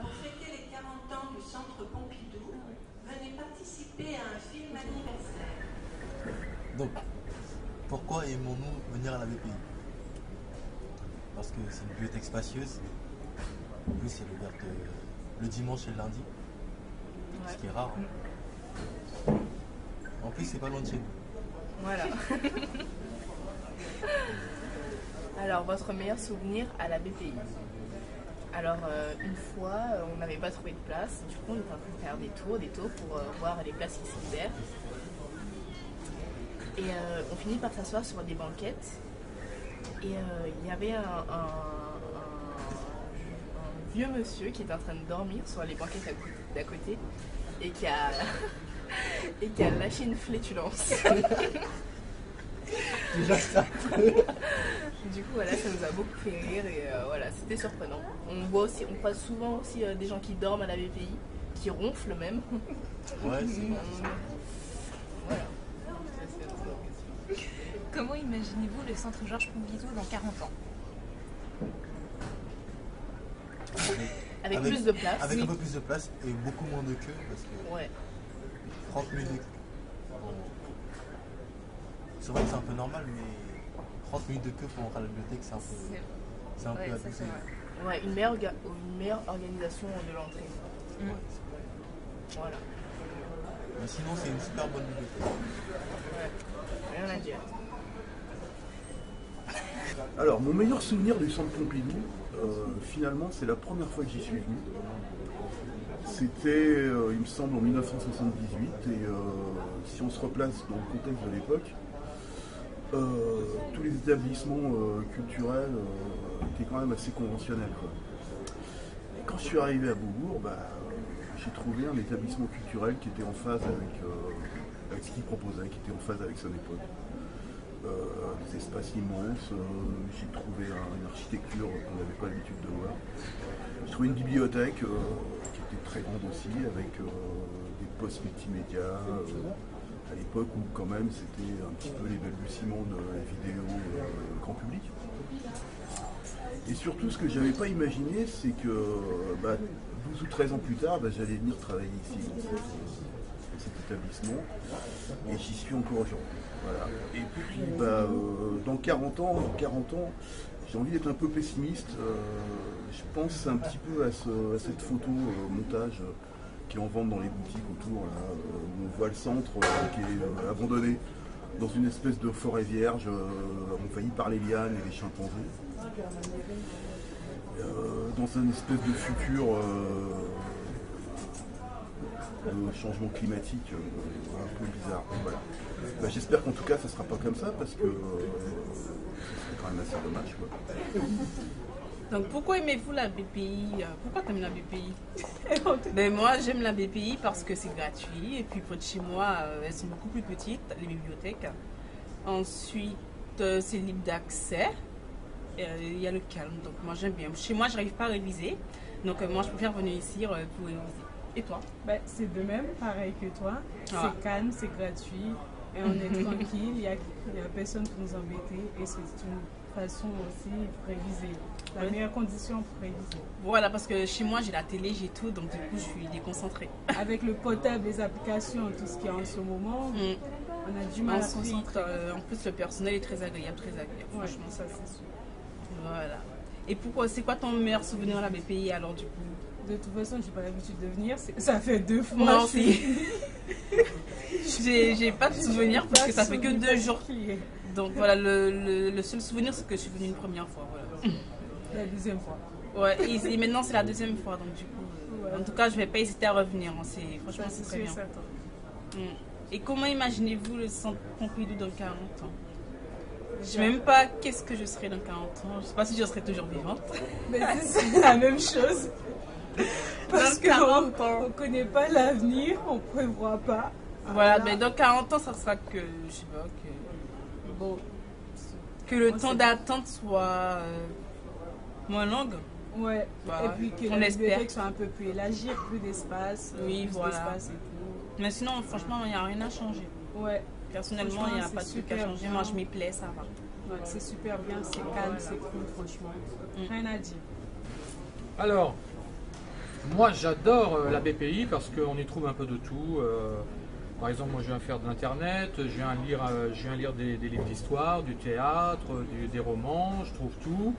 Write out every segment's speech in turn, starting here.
Pour fêter les 40 ans du Centre Pompidou, venez participer à un film anniversaire. Donc, pourquoi aimons-nous venir à la BPI? Parce que c'est une bibliothèque spacieuse. En plus, elle est ouverte le dimanche et le lundi, ce qui est rare. En plus, c'est pas loin de chez nous. Voilà. Alors, votre meilleur souvenir à la BPI? Alors, une fois, on n'avait pas trouvé de place. Du coup, on était en train de faire des tours pour voir les places qui sont libères. Et on finit par s'asseoir sur des banquettes. Et il y avait un vieux monsieur qui était en train de dormir sur les banquettes d'à côté et qui a, et qui a lâché une flétulence. Déjà ça. Du coup, voilà, ça nous a beaucoup fait rire et voilà, c'était surprenant. On croise souvent aussi des gens qui dorment à la BPI, qui ronflent même. Ouais, c'est bon. Voilà. Comment imaginez-vous le centre Georges Pompidou dans 40 ans? Avec plus de place. Avec un peu plus de place et beaucoup moins de queue parce que Ouais. 30 minutes. Bon, c'est vrai que c'est un peu normal, mais 30 minutes de queue pour rentrer à la bibliothèque, c'est un peu abusé. Ouais, une meilleure organisation de l'entrée. Voilà. Mais sinon, c'est une super bonne bibliothèque. Ouais. Rien à dire. Alors, mon meilleur souvenir du centre Pompidou, finalement, c'est la première fois que j'y suis venu. C'était, il me semble, en 1978. Et si on se replace dans le contexte de l'époque, tous les établissements culturels étaient quand même assez conventionnels, quoi. Et quand je suis arrivé à Beaubourg, j'ai trouvé un établissement culturel qui était en phase avec ce qu'il proposait, qui était en phase avec son époque. Des espaces immenses, j'ai trouvé une architecture qu'on n'avait pas l'habitude de voir. J'ai trouvé une bibliothèque qui était très grande aussi, avec des postes multimédia, à l'époque où quand même c'était un petit peu les balbutiements de la vidéo grand public. Et surtout ce que j'avais pas imaginé, c'est que 12 ou 13 ans plus tard, j'allais venir travailler ici dans cet établissement, et j'y suis encore aujourd'hui. Voilà. Et puis dans 40 ans, j'ai envie d'être un peu pessimiste. Je pense un petit peu à cette photo montage qui est en vente dans les boutiques autour, là, où on voit le centre qui est abandonné dans une espèce de forêt vierge, envahi par les lianes et les chimpanzés. Dans un espèce de futur de changement climatique un peu bizarre. Voilà. J'espère qu'en tout cas ça ne sera pas comme ça parce que c'est quand même assez dommage, quoi. Donc pourquoi aimez-vous la BPI? Pourquoi tu aimes la BPI? Ben moi j'aime la BPI parce que c'est gratuit et puis près de chez moi elles sont beaucoup plus petites, les bibliothèques. Ensuite c'est libre d'accès, il y a le calme, donc moi j'aime bien. Chez moi j'arrive pas à réviser, donc moi je préfère venir ici pour réviser. Et toi? Ben, c'est de même, pareil que toi. Ah. C'est calme, c'est gratuit et on est tranquille, il n'y a personne pour nous embêter et c'est une façon aussi pour réviser. La meilleure condition pour réviser. Voilà, parce que chez moi j'ai la télé, j'ai tout, donc du coup je suis déconcentrée. Avec le portable, les applications, tout ce qu'il y a en ce moment, on a du mal à concentrer. En plus le personnel est très agréable, Ouais, franchement. ça c'est sûr. Voilà. Et pourquoi, c'est quoi ton meilleur souvenir à la BPI alors du coup? De toute façon, j'ai pas l'habitude de venir, ça fait 2 fois. Moi aussi. J'ai pas de souvenir parce que ça fait que 2 jours. Donc voilà, le seul souvenir c'est que je suis venue une première fois. Voilà. La deuxième fois. Ouais, et maintenant c'est la deuxième fois, donc du coup, en tout cas je vais pas hésiter à revenir. Franchement c'est très bien. Et comment imaginez-vous le centre Pompidou dans 40 ans? Je sais même pas qu'est-ce que je serai dans 40 ans. Je sais pas si je serai toujours vivante. Mais c'est la même chose. Parce qu'on ne connaît pas l'avenir, on ne prévoit pas. Voilà, mais dans 40 ans, ça sera que, je sais pas, que le temps d'attente soit moins long. Ouais, Voilà. Et puis que on les espère. bibliothèques soient un peu plus élargies, plus d'espace. Oui, plus voilà. d'espace et tout. Mais sinon, franchement, il n'y a rien à changer. Ouais. Personnellement, il n'y a pas de truc à changer. bien. Moi, je m'y plais, ça va. Ouais, c'est super bien, c'est calme, c'est cool, franchement. Rien à dire. Alors, Moi, j'adore la BPI parce qu'on y trouve un peu de tout. Par exemple, moi, je viens faire de l'internet, je viens lire des livres d'histoire, du théâtre, des romans, je trouve tout.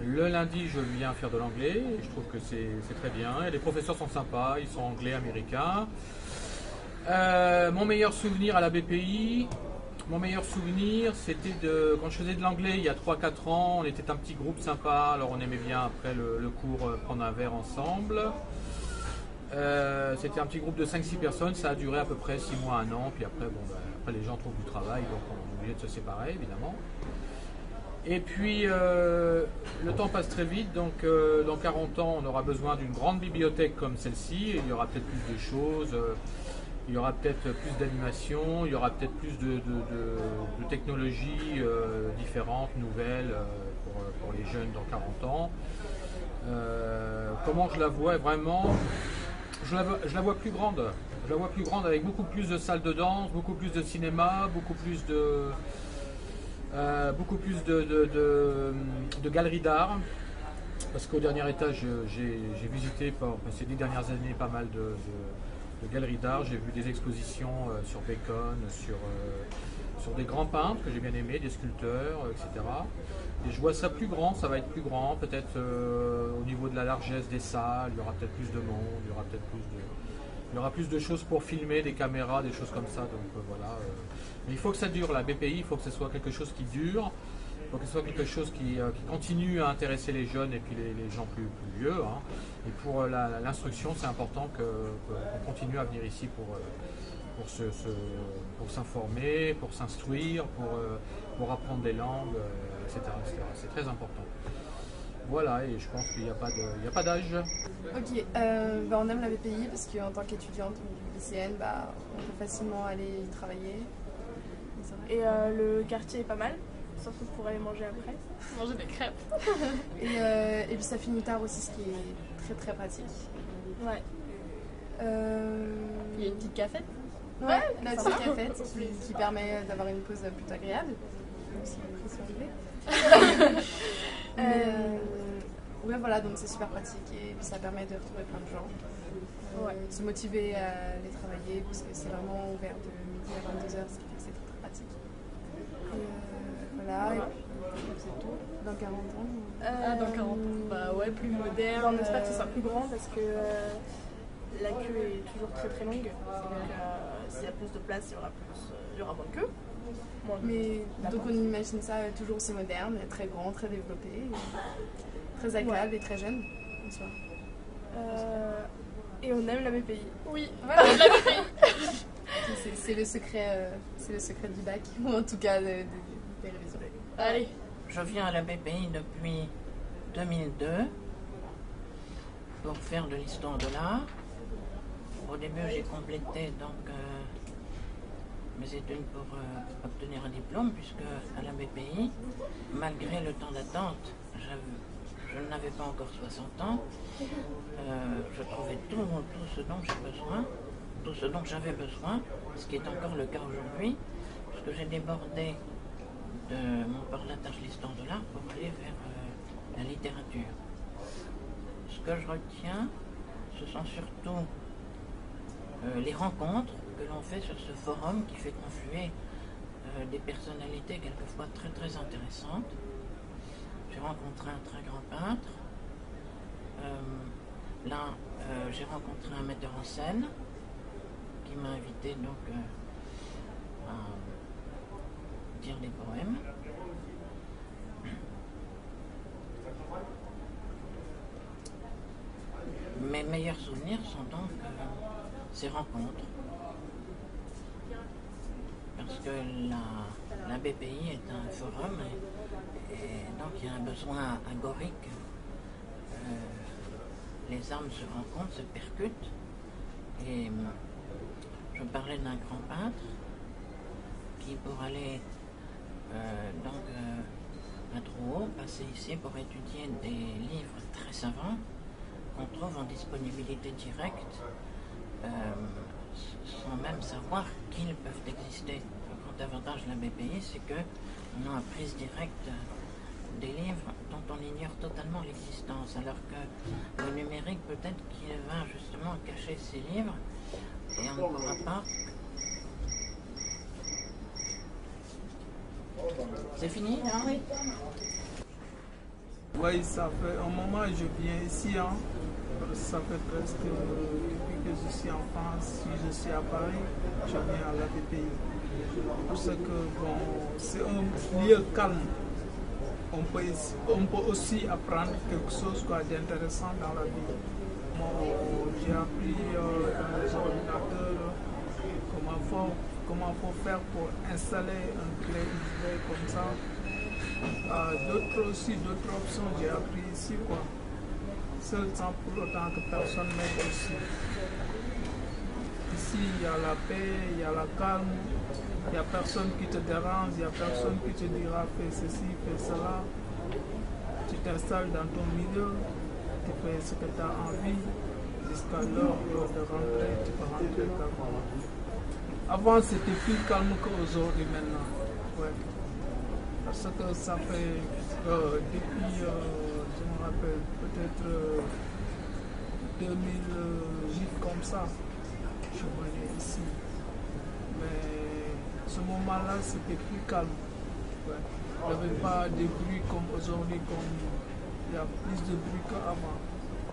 Le lundi, je viens faire de l'anglais, et je trouve que c'est très bien. Et les professeurs sont sympas, ils sont anglais, américains. Mon meilleur souvenir à la BPI, c'était quand je faisais de l'anglais il y a 3-4 ans. On était un petit groupe sympa, alors on aimait bien après le cours prendre un verre ensemble. C'était un petit groupe de 5-6 personnes, ça a duré à peu près 6 mois, 1 an, puis après, après les gens trouvent du travail, donc on est obligé de se séparer évidemment. Et puis le temps passe très vite, donc dans 40 ans on aura besoin d'une grande bibliothèque comme celle-ci, et il y aura peut-être plus de choses, il y aura peut-être plus d'animation, il y aura peut-être plus de technologies différentes, nouvelles pour les jeunes dans 40 ans. Comment je la vois vraiment? Je la vois plus grande. Je la vois plus grande avec beaucoup plus de salles de danse, beaucoup plus de cinéma, beaucoup plus de galeries d'art. Parce qu'au dernier étage, j'ai visité ces 10 dernières années pas mal de galeries d'art. J'ai vu des expositions sur Bacon, sur des grands peintres que j'ai bien aimés, des sculpteurs, etc. Et je vois ça plus grand, ça va être plus grand, peut-être au niveau de la largesse des salles, il y aura peut-être plus de monde, il y aura plus de choses pour filmer, des caméras, des choses comme ça. Donc voilà. Mais il faut que ça dure, la BPI, il faut que ce soit quelque chose qui dure, il faut que ce soit quelque chose qui continue à intéresser les jeunes et puis les gens plus vieux. Hein. Et pour l'instruction, c'est important qu'on continue à venir ici pour s'informer, pour s'instruire, pour apprendre des langues, etc. C'est très important. Voilà, et je pense qu'il n'y a pas d'âge. Ok, on aime la BPI parce qu'en tant qu'étudiante ou lycéenne, on peut facilement aller y travailler. Et le quartier est pas mal, surtout pour aller manger après, manger des crêpes. Et puis ça finit tard aussi, ce qui est très très pratique. Ouais. Il y a une petite cafette. Ouais, la petite cafette qui permet d'avoir une pause plutôt agréable. Aussi ouais, voilà, donc c'est super pratique et puis ça permet de retrouver plein de gens. Se motiver à aller travailler parce que c'est vraiment ouvert de midi à 22h, ce qui fait que c'est très, très pratique. Voilà, et puis c'est tout. Dans 40 ans. Dans 40 ans. Bah ouais, plus moderne. On espère que ce sera plus grand parce que la queue est toujours très très longue. Donc s'il y a plus de place, il y aura moins de queue. Donc on imagine ça toujours aussi moderne, très grand, très développé, très agréable et très jeune en soi. Et on aime la BPI. Oui, voilà. On aime la BPI. C'est le secret du bac, ou en tout cas des révisions. Allez. Je viens à la BPI depuis 2002 pour faire de l'histoire de l'art. Au début, j'ai complété donc mes études pour obtenir un diplôme, puisque à la BPI, malgré le temps d'attente, je n'avais pas encore 60 ans, je trouvais tout ce dont j'ai besoin, tout ce dont j'avais besoin, ce qui est encore le cas aujourd'hui, puisque j'ai débordé de mon port d'attache l'histoire de l'art pour aller vers la littérature. Ce que je retiens, ce sont surtout les rencontres que l'on fait sur ce forum qui fait confluer des personnalités quelquefois très très intéressantes. J'ai rencontré un très grand peintre. J'ai rencontré un metteur en scène qui m'a invité donc à dire des poèmes. Mes meilleurs souvenirs sont donc ces rencontres. Parce que la BPI est un forum et donc il y a un besoin agorique. Les âmes se rencontrent, se percutent. Et je parlais d'un grand peintre qui, pour aller à Drouot, passait ici pour étudier des livres très savants qu'on trouve en disponibilité directe, sans même savoir qu'ils peuvent exister. Le grand avantage de la BPI, c'est qu'on a une prise directe des livres dont on ignore totalement l'existence, alors que le numérique peut-être qu'il va justement cacher ces livres et on ne pourra pas. C'est fini, hein? Oui. Oui, ça fait un moment que je viens ici. Hein. Ça fait presque depuis que je suis en France, si je suis à Paris, je viens à la BPI. Parce que bon, c'est un lieu calme. On peut aussi apprendre quelque chose d'intéressant dans la vie. Moi, j'ai appris dans les ordinateurs comment faut faire pour installer un clé USB comme ça. D'autres options j'ai appris ici quoi. Seul sans pour autant que personne m'aide aussi. Ici il y a la paix, il y a la calme, il n'y a personne qui te dérange, il n'y a personne qui te dira fais ceci, fais cela. Tu t'installes dans ton milieu, tu fais ce que tu as envie, jusqu'à l'heure de rentrer, tu peux rentrer calmement. Avant c'était plus calme qu'aujourd'hui maintenant. Ouais. Parce que ça fait depuis, je me rappelle, peut-être 2008 comme ça, je venais ici. Mais ce moment-là, c'était plus calme. Ouais. Il n'y avait pas de bruit comme aujourd'hui, comme il y a plus de bruit qu'avant.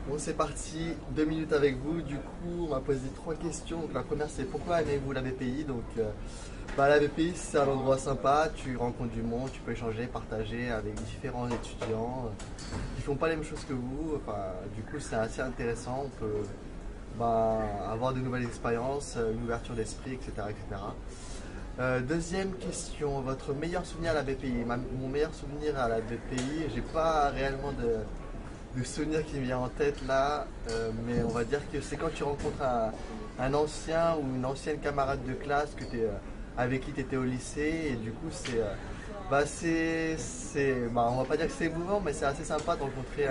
Bon, c'est parti, 2 minutes avec vous. Du coup, on m'a posé 3 questions. Donc, la première, c'est pourquoi aimez-vous la BPI? Donc, la BPI, c'est un endroit sympa. Tu rencontres du monde, tu peux échanger, partager avec différents étudiants qui font pas les mêmes choses que vous. Enfin, du coup, c'est assez intéressant. On peut avoir de nouvelles expériences, une ouverture d'esprit, etc., etc. Deuxième question, votre meilleur souvenir à la BPI? Mon meilleur souvenir à la BPI, j'ai pas réellement de souvenir qui me vient en tête là, mais on va dire que c'est quand tu rencontres un ancien ou une ancienne camarade de classe avec qui tu étais au lycée, et du coup on va pas dire que c'est émouvant, mais c'est assez sympa de rencontrer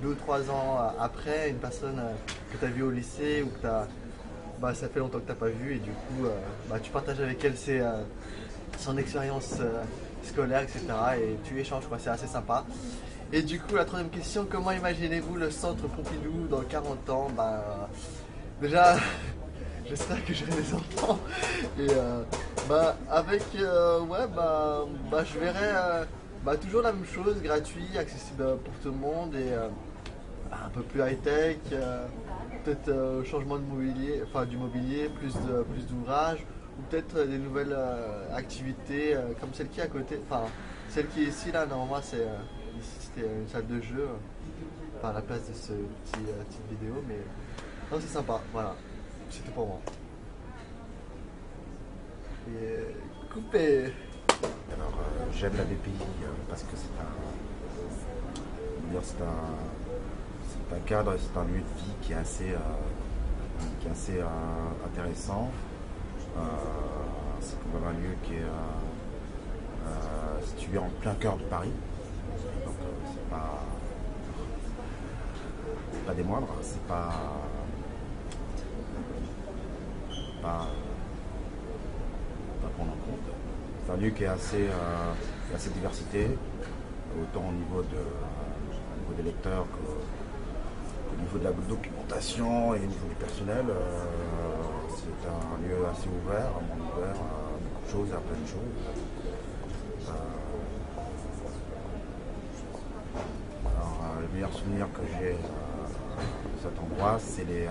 2 ou 3 ans après une personne que tu as vue au lycée ou que ça fait longtemps que tu n'as pas vu, et du coup tu partages avec elle son expérience scolaire, etc. et tu échanges, c'est assez sympa. Et du coup, la troisième question, comment imaginez-vous le centre Pompidou dans 40 ans? Déjà, j'espère que j'aurai des enfants. Et je verrai toujours la même chose, gratuit, accessible pour tout le monde, et un peu plus high-tech, peut-être changement de mobilier, du mobilier, plus d'ouvrages, ou peut-être des nouvelles activités comme celle qui est à côté. Celle qui est ici, là, normalement, c'était une salle de jeu à la place de ce petite vidéo, mais non, c'est sympa, voilà, c'est tout pour moi. Et coupé. Alors j'aime la BPI parce que c'est un cadre, c'est un lieu de vie qui est assez intéressant. C'est quand même un lieu qui est situé en plein cœur de Paris. Donc c'est pas des moindres, c'est pas prendre en compte. C'est un lieu qui est assez diversité, autant au niveau des lecteurs qu'au niveau de la documentation et au niveau du personnel. C'est un lieu assez ouvert, à monde ouvert, à beaucoup de choses, à plein de choses. Le meilleur souvenir que j'ai de cet endroit, c'est les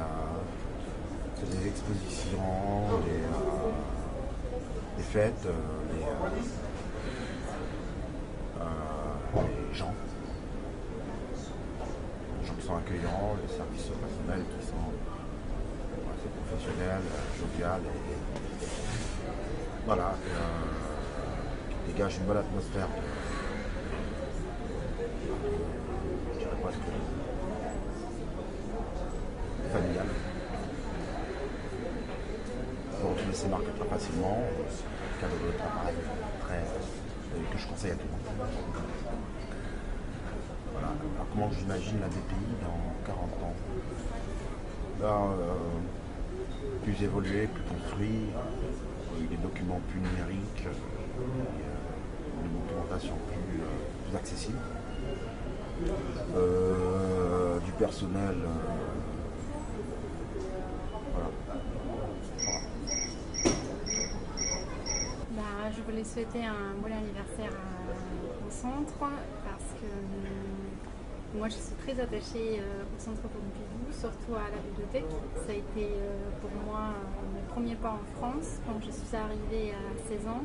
expositions, les fêtes, les gens qui sont accueillants, les services personnels qui sont assez professionnels, joviales, qui dégagent une bonne atmosphère. Je dirais presque familiale. Pour te laisser marquer très facilement, cadeau de travail que je conseille à tout le monde. Voilà. Alors, comment j'imagine la BPI dans 40 ans? Plus évolué, plus construit, des documents plus numériques, une documentation plus accessible. du personnel. Voilà. Bah, je voulais souhaiter un bon anniversaire au centre parce que moi je suis très attachée au centre Pompidou, surtout à la bibliothèque. Ça a été pour moi mes premiers pas en France quand je suis arrivée à 16 ans.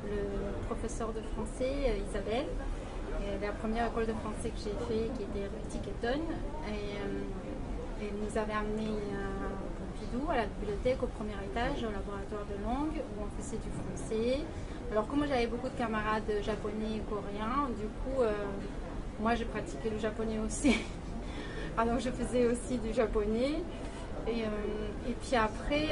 Le professeur de français, Isabelle, la première école de français que j'ai fait, qui était Petit Keton, et nous avait amené à Pompidou, à la bibliothèque, au premier étage, au laboratoire de langue, où on faisait du français. Alors comme j'avais beaucoup de camarades japonais et coréens, du coup, moi j'ai pratiqué le japonais aussi. Alors je faisais aussi du japonais. Et puis après,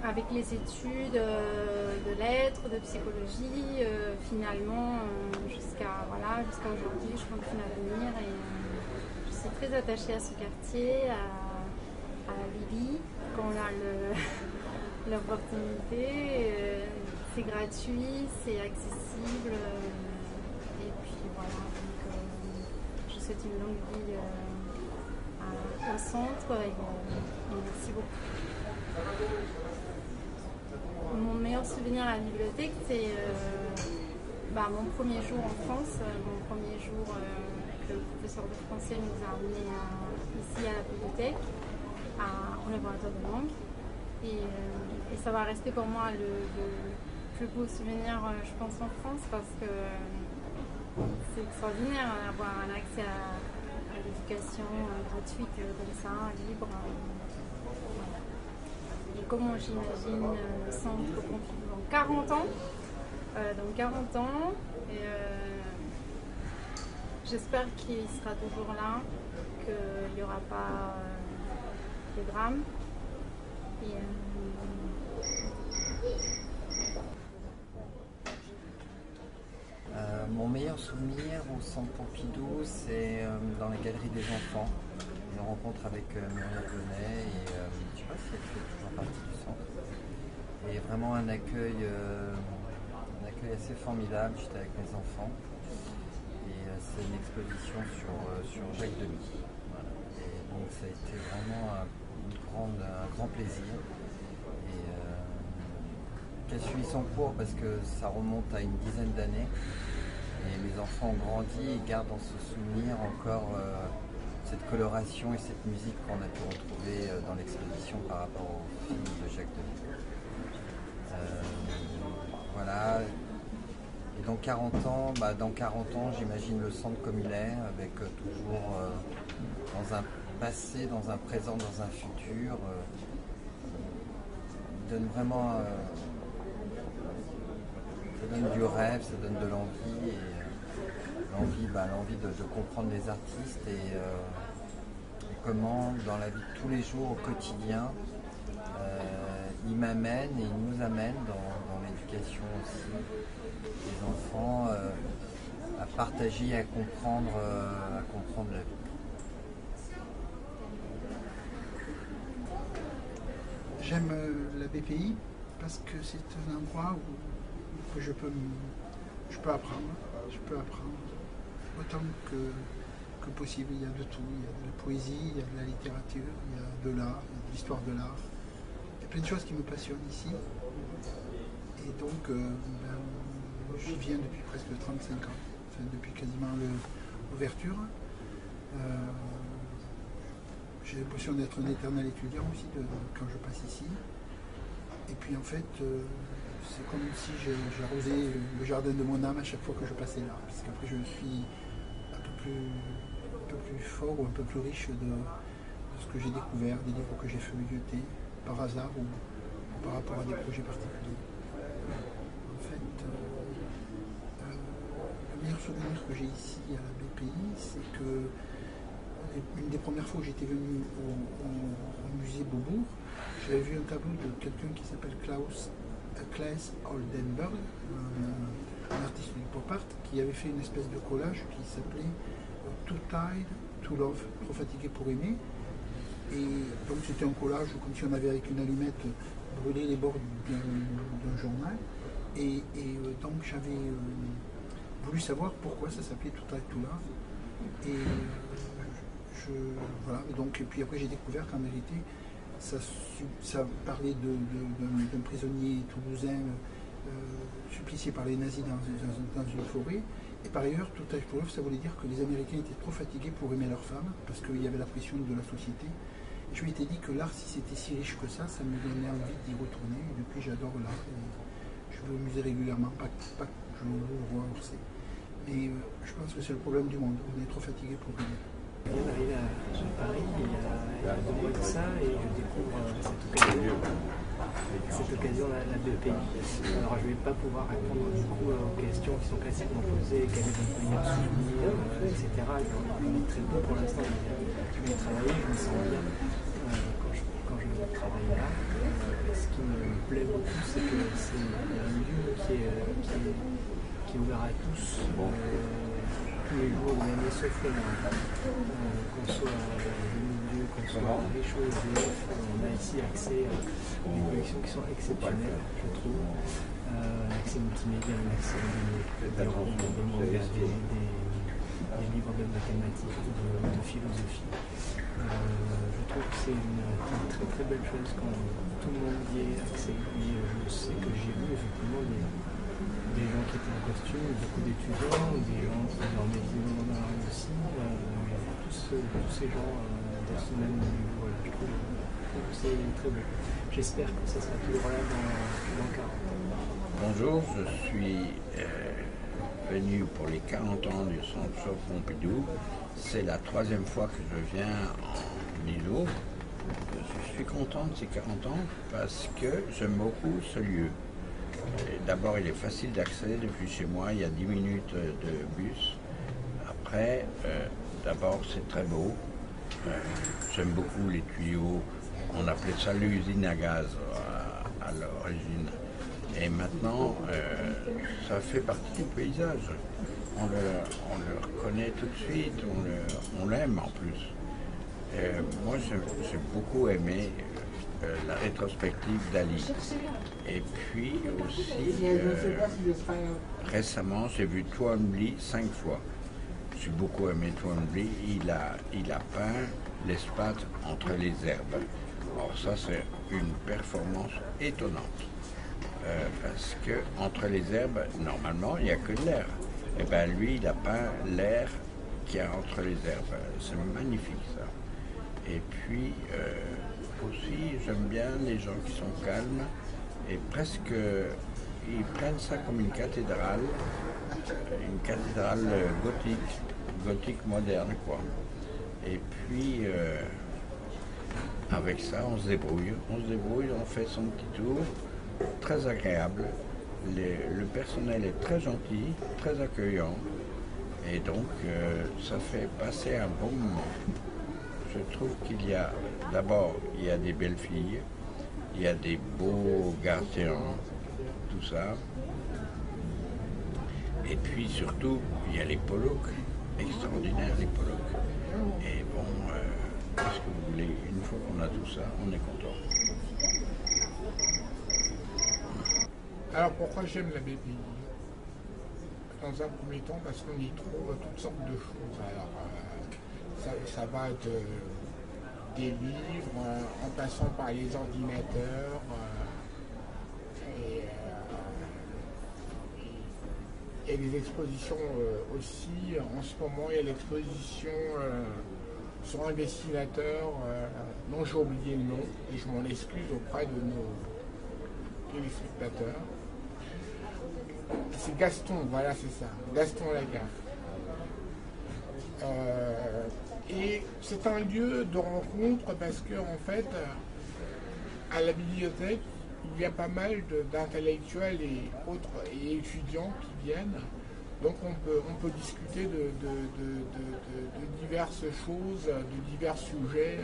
avec les études de lettres, de psychologie, finalement, jusqu'à aujourd'hui, je continue à venir et je suis très attachée à ce quartier, à Lily, quand on a l'opportunité. C'est gratuit, c'est accessible, et puis voilà, donc je souhaite une longue vie au centre et merci beaucoup. Mon meilleur souvenir à la bibliothèque, c'est mon premier jour en France, mon premier jour que le professeur de français nous a amenés ici à la bibliothèque, au laboratoire de langue. Et ça va rester pour moi le plus beau souvenir, je pense, en France, parce que c'est extraordinaire d'avoir un accès à l'éducation gratuite comme ça, libre. Voilà. Et comment j'imagine le centre Pompidou dans 40 ans. J'espère qu'il sera toujours là, qu'il n'y aura pas de drame. Mon meilleur souvenir au centre Pompidou, c'est dans la galerie des enfants. Une rencontre avec Muriel Bonnet et je ne sais pas si elle fait toujours partie du centre. Et vraiment un accueil assez formidable. J'étais avec mes enfants. Et c'est une exposition sur Jacques Demy. Voilà. Et donc ça a été vraiment un grand plaisir. Et qui a suivi son cours parce que ça remonte à une dizaine d'années. Et mes enfants ont grandi et gardent dans ce souvenir encore cette coloration et cette musique qu'on a pu retrouver dans l'exposition par rapport au film de Jacques Demy. Voilà. Et dans 40 ans, j'imagine le centre comme il est, avec toujours dans un passé, dans un présent, dans un futur. Donne vraiment... ça donne du rêve, ça donne de l'envie, et l'envie de comprendre les artistes et comment dans la vie de tous les jours, au quotidien, ils m'amènent et ils nous amènent dans l'éducation aussi des enfants à partager, à comprendre la vie. J'aime la BPI parce que c'est un endroit où je peux apprendre. Je peux apprendre autant que possible. Il y a de tout. Il y a de la poésie, il y a de la littérature, il y a de l'art, il y a de l'histoire de l'art. Il y a plein de choses qui me passionnent ici. Et donc, j'y viens depuis presque 35 ans. Enfin, depuis quasiment l'ouverture. J'ai l'impression d'être un éternel étudiant aussi quand je passe ici. Et puis en fait, c'est comme si j'arrosais le jardin de mon âme à chaque fois que je passais là. Parce qu'après je suis un peu plus fort ou un peu plus riche de ce que j'ai découvert, des livres que j'ai feuilletés par hasard ou par rapport à des projets particuliers. En fait, le meilleur souvenir que j'ai ici à la BPI, c'est que une des premières fois où j'étais venu au musée Beaubourg, j'avais vu un tableau de quelqu'un qui s'appelle Klaus Oldenburg, un artiste du pop art, qui avait fait une espèce de collage qui s'appelait Too Tired to Love, trop fatigué pour aimer. Et donc c'était un collage comme si on avait avec une allumette brûlé les bords d'un journal. Et donc j'avais voulu savoir pourquoi ça s'appelait Tout là. Et voilà, et puis après j'ai découvert qu'en vérité, ça parlait d'un prisonnier toulousain supplicié par les nazis dans une forêt. Et par ailleurs, tout âge pour l'œuvre, ça voulait dire que les Américains étaient trop fatigués pour aimer leurs femmes, parce qu'il y avait la pression de la société. Et je m'étais dit que l'art, si c'était si riche que ça me donnait envie d'y retourner. Et depuis, j'adore l'art. Je vais au musée régulièrement, pas que je le vois à Orsay. Mais je pense que c'est le problème du monde. On est trop fatigué pour venir. Je viens d'arriver sur Paris il y a 2 mois de ça et je découvre cette occasion la BPI. Alors je ne vais pas pouvoir répondre du coup aux questions qui sont classiquement posées, quel est votre meilleur souvenir, etc. J'en ai très peu pour l'instant. Je vais travailler, je me sens bien quand je travaille là. Ce qui me plaît beaucoup, c'est que c'est un lieu qui est ouvert à tous. Tous les jours, même sauf le mois. Qu'on soit des milieux, qu'on soit riche ou SDF, on a ici accès à des collections qui sont exceptionnelles, je trouve. L'accès multimédia, l'accès des mangas, des livres de mathématiques, de philosophie. Je trouve que c'est une très très belle chose quand tout le monde y ait accès. Et je sais que j'ai vu effectivement des gens qui étaient en costume, beaucoup d'étudiants, des gens qui dormaient visiblement dans la rue aussi, tous ces gens dans ce même niveau. Voilà, je trouve que c'est très beau. J'espère que ça sera toujours là dans 40 ans. Bonjour, je suis venu pour les 40 ans du Centre Georges Pompidou. C'est la 3e fois que je viens en ISO. Je suis content de ces 40 ans parce que j'aime beaucoup ce lieu. D'abord, il est facile d'accès depuis chez moi, il y a 10 minutes de bus. Après, d'abord, c'est très beau. J'aime beaucoup les tuyaux. On appelait ça l'usine à gaz à l'origine. Et maintenant, ça fait partie du paysage. On le reconnaît tout de suite, on l'aime en plus. Moi, j'ai beaucoup aimé la rétrospective d'Ali. Et puis aussi, récemment, j'ai vu Twombly 5 fois. J'ai beaucoup aimé Twombly. Il a peint l'espace entre les herbes. Alors ça, c'est une performance étonnante. Parce que entre les herbes, normalement, il n'y a que de l'air. Et bien lui, il a peint l'air qu'il y a entre les herbes. C'est magnifique, ça. Et puis, aussi, j'aime bien les gens qui sont calmes et presque, ils prennent ça comme une cathédrale gothique moderne, quoi. Et puis, avec ça, on se débrouille, on fait son petit tour, très agréable. Le personnel est très gentil, très accueillant, et donc ça fait passer un bon moment. Je trouve qu'il y a, d'abord, il y a des belles filles, il y a des beaux gardiens, tout ça. Et puis surtout, il y a les Pollock, extraordinaires les Pollock. Et bon, qu'est-ce que vous voulez, une fois qu'on a tout ça, on est content. Alors pourquoi j'aime la BPI? Dans un premier temps, parce qu'on y trouve toutes sortes de choses. Alors, ça va des livres, en passant par les ordinateurs. Il y a des expositions aussi. En ce moment, il y a l'exposition sur un dessinateur dont j'ai oublié le nom, et je m'en excuse auprès de nos téléspectateurs. C'est Gaston, voilà, c'est ça, Gaston Lagaffe. Et c'est un lieu de rencontre parce que, en fait, à la bibliothèque, il y a pas mal d'intellectuels et autres et étudiants qui viennent. Donc on peut discuter de diverses choses, de divers sujets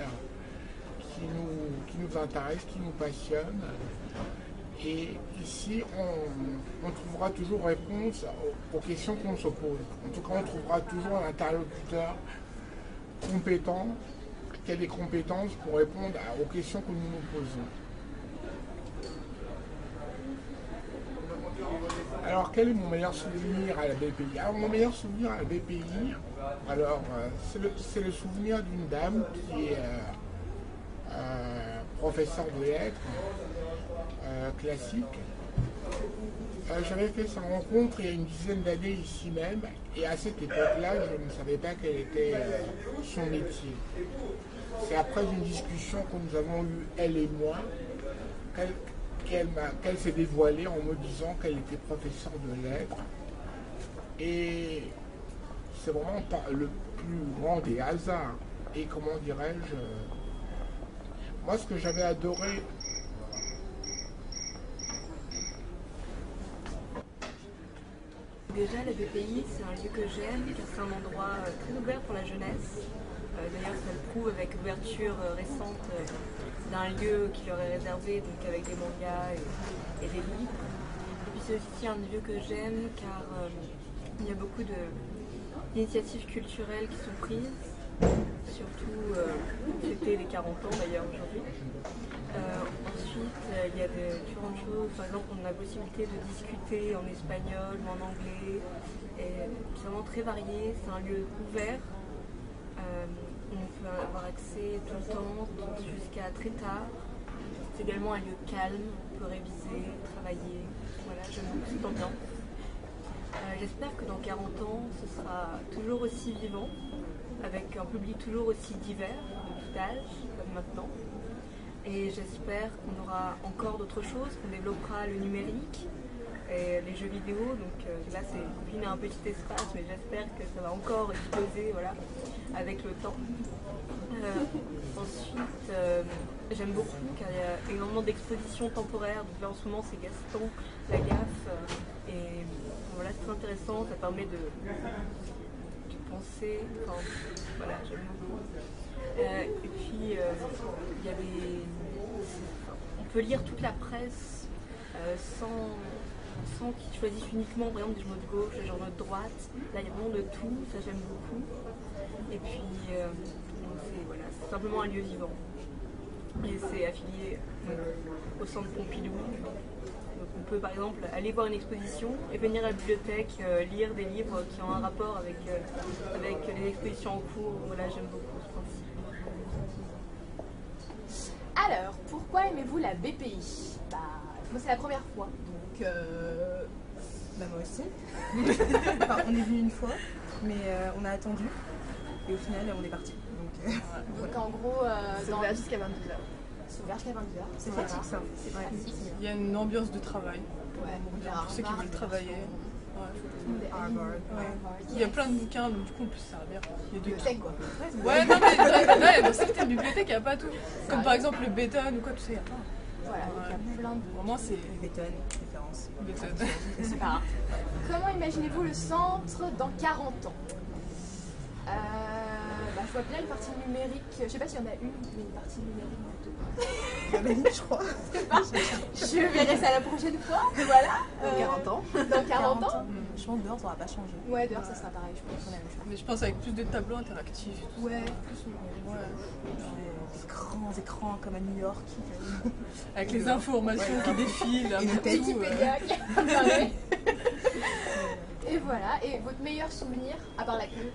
qui nous intéressent, qui nous passionnent. Et ici, on trouvera toujours réponse aux questions qu'on se pose. En tout cas, on trouvera toujours un interlocuteur compétent, qui a des compétences pour répondre aux questions que nous nous posons. Alors, quel est mon meilleur souvenir à la BPI? Alors, mon meilleur souvenir à la BPI, alors, c'est le souvenir d'une dame qui est professeure de lettres classique. J'avais fait sa rencontre il y a une dizaine d'années ici même, et à cette époque-là, je ne savais pas quel était son métier. C'est après une discussion que nous avons eue, elle et moi, qu'elle s'est dévoilée en me disant qu'elle était professeure de lettres. Et c'est vraiment pas le plus grand des hasards. Et comment dirais-je, moi ce que j'avais adoré, déjà la BPI c'est un lieu que j'aime car c'est un endroit très ouvert pour la jeunesse. D'ailleurs ça le prouve avec l'ouverture récente d'un lieu qui leur est réservé, donc avec des mangas et des livres. Et puis c'est aussi un lieu que j'aime car il y a beaucoup d'initiatives culturelles qui sont prises, surtout c'était les 40 ans d'ailleurs aujourd'hui. Ensuite il y a différentes choses, par exemple on a la possibilité de discuter en espagnol ou en anglais, et c'est vraiment très varié, c'est un lieu ouvert. On peut avoir accès tout le temps, jusqu'à très tard. C'est également un lieu calme, on peut réviser, travailler. Voilà, j'aime beaucoup cette ambiance. J'espère que dans 40 ans, ce sera toujours aussi vivant, avec un public toujours aussi divers, de tout âge, comme maintenant. Et j'espère qu'on aura encore d'autres choses, qu'on développera le numérique et les jeux vidéo. Donc là, c'est confiné à un petit espace, mais j'espère que ça va encore exploser, voilà, avec le temps. Ensuite, j'aime beaucoup car il y a énormément d'expositions temporaires. Donc là, en ce moment, c'est Gaston, Lagaffe, et voilà, c'est très intéressant. Ça permet de penser. Enfin, voilà, j'aime beaucoup. Et puis, il y a on peut lire toute la presse sans qu'ils choisissent uniquement, par exemple, des journaux de gauche, des journaux de droite. Là, il y a vraiment de tout, ça j'aime beaucoup. Et puis, voilà, c'est simplement un lieu vivant. Et c'est affilié au centre Pompidou. Donc on peut, par exemple, aller voir une exposition et venir à la bibliothèque, lire des livres qui ont un rapport avec les expositions en cours. Voilà, j'aime beaucoup ce principe. Alors, pourquoi aimez-vous la BPI? Bah, moi c'est la première fois, donc bah moi aussi. Enfin, on est venu une fois, mais on a attendu et au final on est parti. Donc en gros, c'est ouvert jusqu'à 22h. C'est ouvert jusqu'à 22h. C'est pratique ça. C'est pratique. Il y a une ambiance de travail. Ouais. Pour ceux qui veulent travailler. Ouais. Il y a plein de bouquins, donc du coup on peut se servir. Il y a bibliothèque quoi. Ouais, non mais dans certaines bibliothèques il n'y a pas tout. Comme par exemple le Beethoven ou quoi, tout ça il n'y a pas. Voilà, il y a plein de... Vraiment c'est... Beethoven, référence. Beethoven. C'est pas grave. Comment imaginez-vous le centre dans 40 ans? Bah, je vois bien une partie numérique, je sais pas s'il y en a une, mais une partie numérique bientôt. Il y en a une, je crois. Je verrai ça la prochaine fois, voilà. Dans 40 ans. Dans 40 ans. Je pense que dehors ça va pas changer. Ouais, dehors ça sera pareil, je pense. La même chose. Mais je pense avec plus de tableaux interactifs et tout. Ouais, Des grands écrans comme à New York. Avec les informations qui défilent. Et une tête. Wikipédia qui apparaît. Et voilà, et votre meilleur souvenir, à part la queue?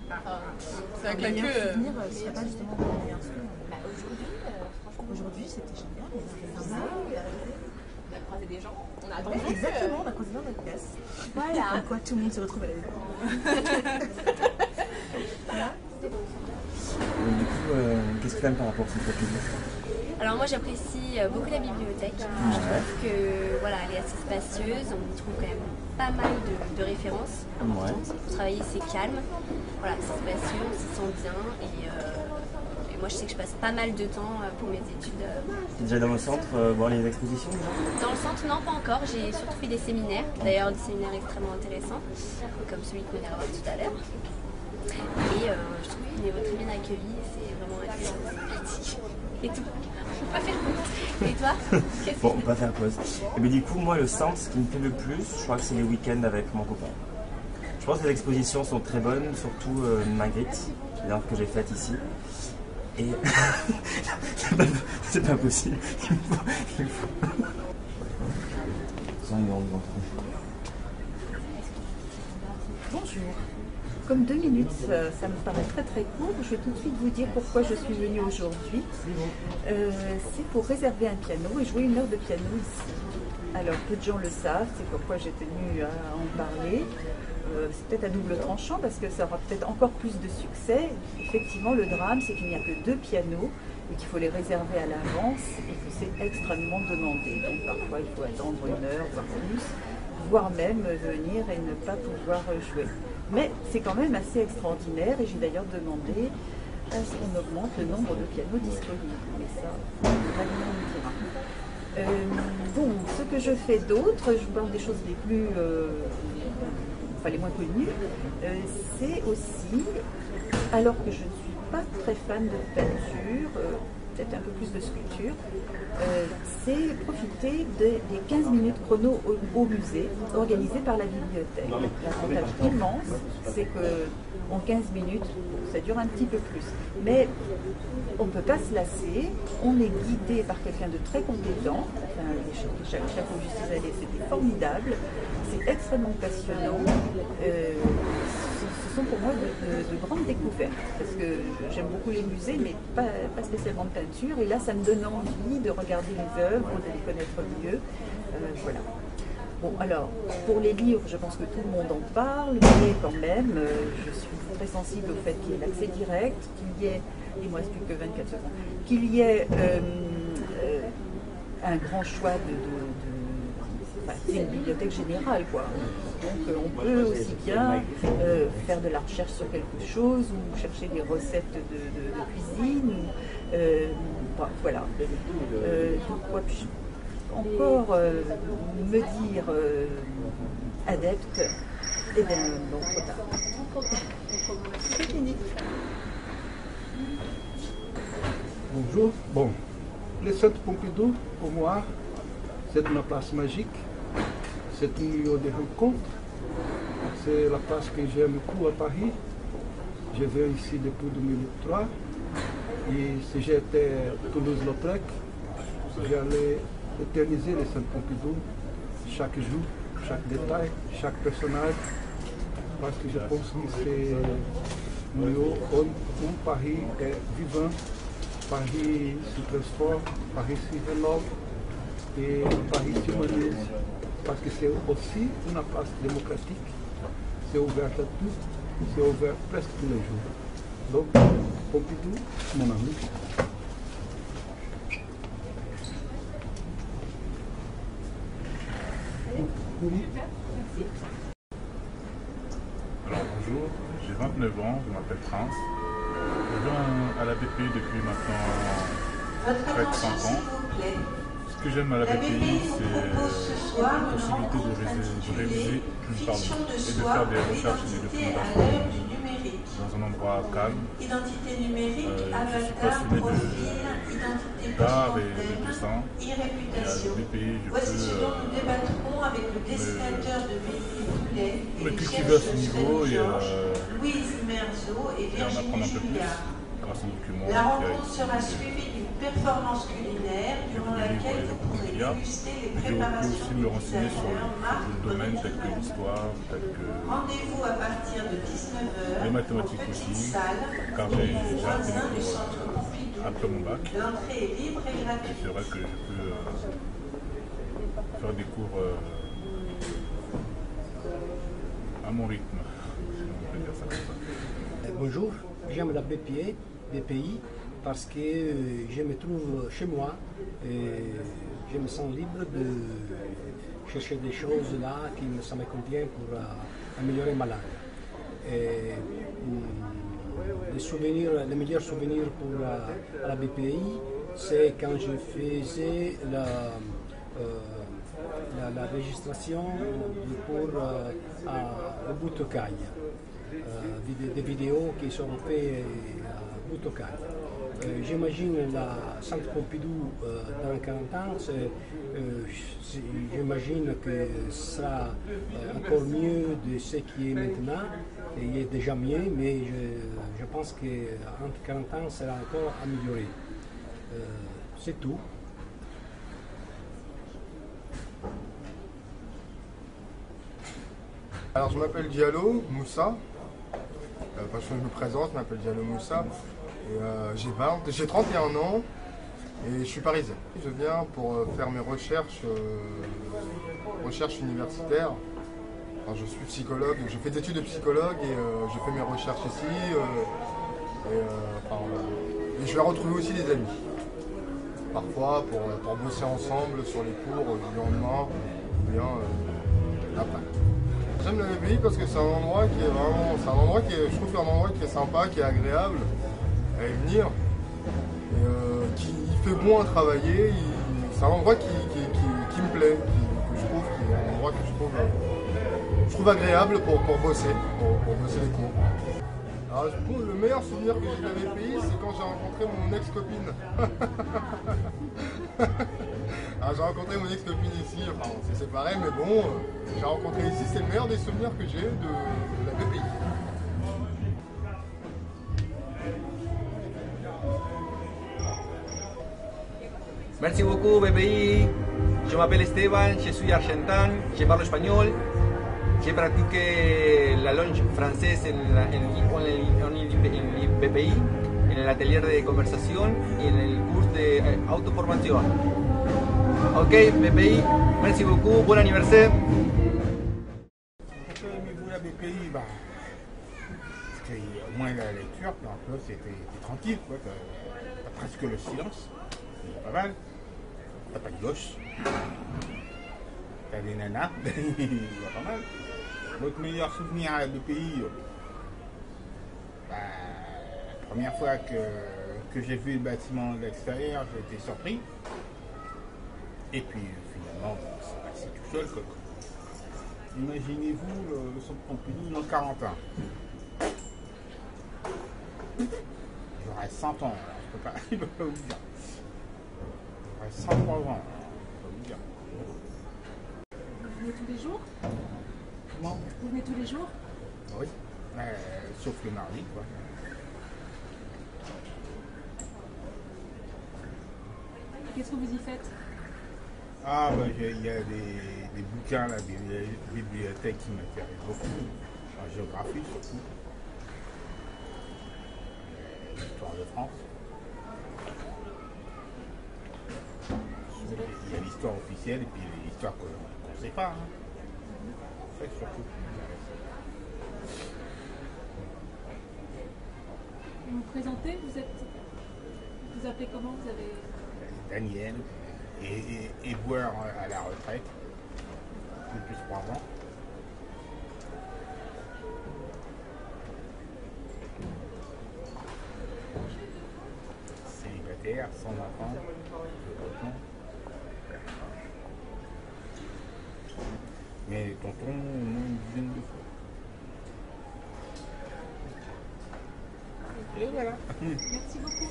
C'est avec la queue. Souvenir, ce serait pas justement mon meilleur souvenir. Bah aujourd'hui, franchement. Aujourd'hui c'était génial. On a croisé des gens, on a attendu. Exactement, on a croisé dans notre classe. Voilà. Comme quoi tout le monde se retrouve à la Du coup, qu'est-ce que tu aimes par rapport à cette public? Alors moi j'apprécie beaucoup la bibliothèque. Je trouve que voilà, elle est assez spacieuse, on y trouve quand même pas mal de références. Ouais. Pour travailler c'est calme, voilà, c'est spacieux, on s'y sent bien et moi je sais que je passe pas mal de temps pour mes études. T'es déjà dans le centre voir les expositions déjà? Dans le centre non pas encore, j'ai surtout fait des séminaires, d'ailleurs des séminaires extrêmement intéressants, comme celui que vous allez voir tout à l'heure. Et je trouve qu'il est très bien accueilli, c'est vraiment assez sympathique. Et tout. On peut pas faire pause. Et toi? Bon, on va pas faire pause. Et bien du coup, moi, le centre, ce qui me plaît le plus, je crois que c'est les week-ends avec mon copain. Je pense que les expositions sont très bonnes, surtout Magritte, l'œuvre que j'ai faite ici. Et c'est pas possible. Il faut... Ça, ils vont rentrer. Bonjour. Comme 2 minutes, ça me paraît très très court, je vais tout de suite vous dire pourquoi je suis venue aujourd'hui. C'est pour réserver un piano et jouer 1 heure de piano ici. Alors, peu de gens le savent, c'est pourquoi j'ai tenu à en parler. C'est peut-être à double tranchant parce que ça aura peut-être encore plus de succès. Effectivement, le drame, c'est qu'il n'y a que 2 pianos et qu'il faut les réserver à l'avance et que c'est extrêmement demandé. Donc parfois, il faut attendre 1 heure, voire plus, voire même venir et ne pas pouvoir jouer. Mais c'est quand même assez extraordinaire et j'ai d'ailleurs demandé à ce qu'on augmente le nombre de pianos disponibles. Mais ça, Valina me dira. Bon, ce que je fais d'autre, je vous parle des choses les plus... enfin les moins connues, c'est aussi, alors que je ne suis pas très fan de peinture, peut-être un peu plus de sculpture, c'est profiter des 15 minutes chrono au musée organisées par la bibliothèque. L'avantage immense, c'est qu'en 15 minutes, ça dure un petit peu plus. Mais on ne peut pas se lasser, on est guidé par quelqu'un de très compétent. Enfin, chaque fois où je suis allée, c'était formidable, c'est extrêmement passionnant. Ce sont pour moi de grandes découvertes, parce que j'aime beaucoup les musées, mais pas spécialement de peinture, et là ça me donne envie de regarder les œuvres, de les connaître mieux. Voilà. Bon, alors, pour les livres, je pense que tout le monde en parle, mais quand même, je suis très sensible au fait qu'il y ait l'accès direct, qu'il y ait, il ne me reste plus que 24 secondes, qu'il y ait un grand choix c'est une bibliothèque générale, quoi. Donc on peut aussi bien faire de la recherche sur quelque chose ou chercher des recettes de cuisine. Bon, voilà. Quoi puis-je encore me dire adepte? Eh bien, non, trop tard. C'est fini. Bonjour. Bon, le Centre Pompidou, pour moi, c'est une place magique. C'est un lieu de rencontre. C'est la place que j'aime beaucoup à Paris. Je viens ici depuis 2003. Et si j'étais à Toulouse-Lautrec, j'allais éterniser le Centre Pompidou, chaque jour, chaque détail, chaque personnage. Parce que je pense que c'est un lieu où Paris est vivant, Paris se transforme, Paris se rénove et Paris s'humanise. Parce que c'est aussi une place démocratique, c'est ouvert à tous, c'est ouvert presque tous les jours. Donc, Pompidou, mon ami. Alors bonjour, j'ai 29 ans, je m'appelle Trans. Je viens à la BPI depuis maintenant près de 5 ans. Ce que j'aime à la BPI, c'est la possibilité de réviser une parole et de faire des recherches et des documentations dans un endroit calme. Je suis passionné d'art et de dessin. Et à la BPI, je peux me cultiver à ce niveau et en apprendre un peu plus grâce aux documents. La rencontre sera suivie d'une performance culinaire durant laquelle vous pourrez déguster les préparations. Je peux aussi me renseigner sur le domaine tel que l'histoire, tel que rendez-vous à partir de 19h les mathématiques aussi, car j'ai arrêté les cours après mon bac. L'entrée est libre et gratuite. C'est vrai que je peux faire des cours à mon rythme, si on peut dire ça comme ça. Bonjour, j'aime la BPI parce que je me trouve chez moi et je me sens libre de chercher des choses là qui ça me convient pour améliorer ma langue. Et, les meilleurs souvenirs pour la BPI, c'est quand je faisais la registration du cours à Butokai. Des vidéos qui sont faites à Butokai. J'imagine la Centre Pompidou dans 40 ans, j'imagine que ce sera encore mieux de ce qui est maintenant. Il est déjà mieux, mais je pense qu'entre 40 ans, ça sera encore amélioré. C'est tout. Alors je m'appelle Diallo Moussa, parce que je me présente, je m'appelle Diallo Moussa, et j'ai 31 ans et je suis parisien. Je viens pour faire mes recherches universitaires. Alors, je suis psychologue, je fais des études de psychologue et je fais mes recherches ici et je vais retrouver aussi des amis. Parfois pour bosser ensemble sur les cours du lendemain ou bien après. J'aime la BPI parce que c'est un endroit qui est vraiment, je trouve que c'est un endroit qui est sympa, qui est agréable à y venir, et qui fait bon à travailler. C'est un endroit qui me plaît, que je trouve, qui est un endroit que je trouve agréable pour bosser, pour bosser les cours. Alors, le meilleur souvenir que j'ai de la BPI, c'est quand j'ai rencontré mon ex-copine. Alors, j'ai rencontré mon ex-copine ici, enfin on s'est séparés, mais bon, j'ai rencontré ici, c'est le meilleur des souvenirs que j'ai de la BPI. Merci beaucoup BPI. Je m'appelle Esteban, je suis argentin, je parle espagnol. J'ai pratiqué la langue française en el BPI, en el atelier de conversación y en el curso de autoformación. Ok, BPI, merci beaucoup, bon anniversaire. Pourquoi aimez-vous la BPI? Parce qu'il y a au moins la lecture, puis un peu c'était tranquille, quoi. T'as presque le silence, c'est pas mal. T'as pas de gosses, t'as des nanas, il y a pas mal. Votre meilleur souvenir à la BPI, la première fois que j'ai vu le bâtiment de l'extérieur, j'ai été surpris. Et puis finalement, c'est passé tout seul. Quoi. Imaginez-vous le centre Pompidou dans 40 ans. J'aurais 100 ans, alors je peux pas vous dire. J'aurais 103 ans, alors je peux vous dire. Vous venez tous les jours? Comment? Vous venez tous les jours? Oui, sauf le mardi, quoi. Qu'est-ce que vous y faites? Ah, bah, il y a des bouquins, la bibliothèque qui m'intéresse beaucoup, en géographie surtout, l'histoire de France. Il y a l'histoire officielle et puis l'histoire qu'on ne sait pas. Hein. C'est surtout. Vous vous présentez, vous appelez comment? Vous avez... Daniel, et boire à la retraite, depuis 3 ans. Célibataire, sans enfant, mais tonton, au moins une dizaine de fois. Et voilà. Merci beaucoup.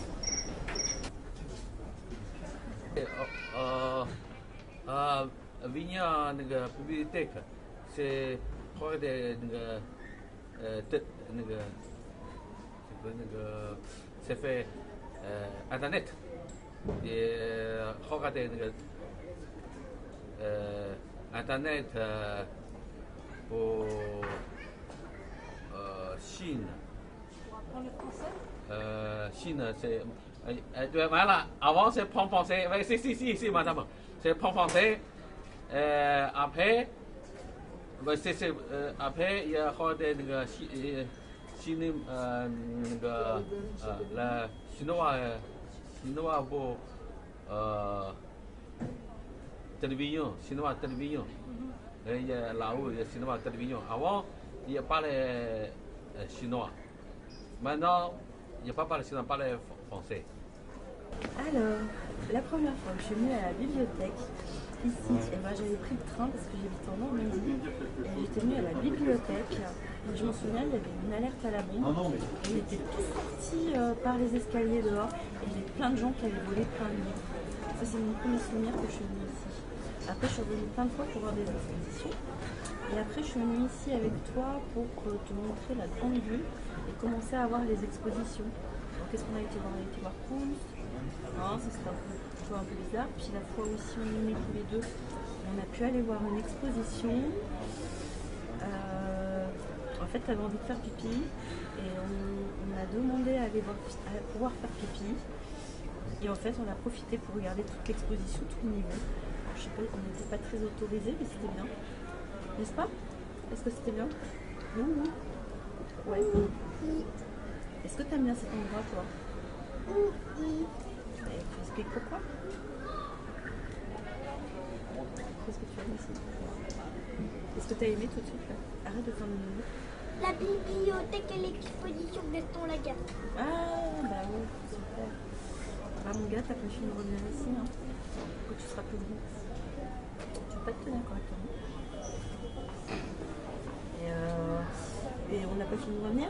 Vinya bibliothèque, c'est proche de c'est fait internet. Et regarder internet pour Chine. Pour apprendre le français? Chine, c'est voilà, avant c'est prendre français, si madame, c'est prendre français. Après, après il y a Chine, la chinois pour télévision, chinois télévision. Il y a là-haut, il y a chinois télévision. Avant, il n'y a pas les chinois. Maintenant, il n'y a pas les chinois, pas les français. Alors, la première fois que je suis venue à la bibliothèque, ici, et ben, j'avais pris le train parce que j'habite en Normandie, et j'étais venue à la bibliothèque, et je m'en souviens, il y avait une alerte à la bombe, et on était tous sortis par les escaliers dehors, et il y avait plein de gens qui avaient volé plein de livres. Ça, c'est mon premier souvenir que je suis venue ici. Après, je suis revenue plein de fois pour voir des expositions, et après, je suis venue ici avec toi pour te montrer la grande vue et commencer à voir les expositions. Donc, qu'est-ce qu'on a été voir? On a été voir Proust. Ça c'était un peu bizarre. Puis la fois aussi on est venus tous les deux, on a pu aller voir une exposition En fait, t'avais envie de faire pipi et on a demandé à pouvoir faire pipi. Et en fait, on a profité pour regarder toute l'exposition, tout le niveau. Je sais pas, on n'était pas très autorisés, mais c'était bien. N'est-ce pas? Est-ce que c'était bien? Oui. Ouais. Est-ce que tu aimes bien cet endroit, toi? Oui. Tu expliques pourquoi? Qu'est-ce que tu aimes ici? Est-ce que tu as aimé tout de suite là? Arrête de faire le nouveau. La bibliothèque et l'exposition Gaston Lagaffe. Ah, bah oui, super. Ah, mon gars, t'as pas fini de revenir ici, hein, quand tu seras plus grand. Tu vas pas te tenir correctement. Et on n'a pas fini de revenir?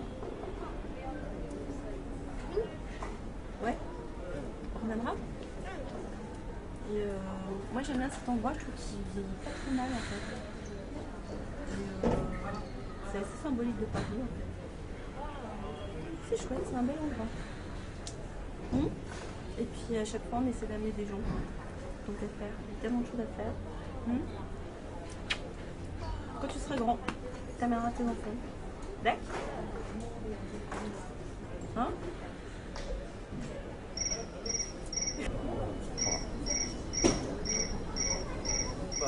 Ouais. On reviendra? Et moi j'aime bien cet endroit, je trouve qu'il vieillit pas trop mal en fait. C'est assez symbolique de Paris en fait. C'est chouette, c'est un bel endroit. Et puis à chaque fois on essaie d'amener des gens. Donc à faire, il y a tellement de choses à faire. Quand tu seras grand, t'amèneras tes enfants. D'accord? Hein?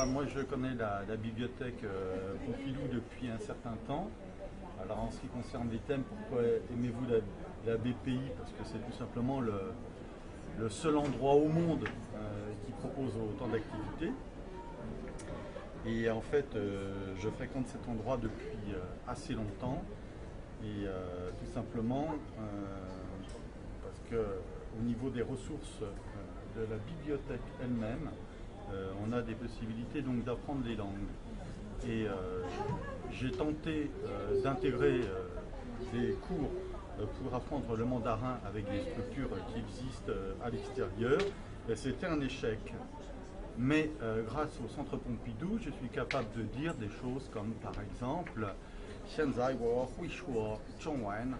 Moi je connais la bibliothèque Pompidou depuis un certain temps. Alors en ce qui concerne les thèmes, pourquoi aimez-vous la BPI? Parce que c'est tout simplement le seul endroit au monde qui propose autant d'activités. Et en fait, je fréquente cet endroit depuis assez longtemps. Et tout simplement parce qu'au niveau des ressources de la bibliothèque elle-même, on a des possibilités donc d'apprendre les langues. Et j'ai tenté d'intégrer des cours pour apprendre le mandarin avec des structures qui existent à l'extérieur. C'était un échec. Mais grâce au Centre Pompidou, je suis capable de dire des choses comme par exemple « Xianzai wo hui shuo zhongwen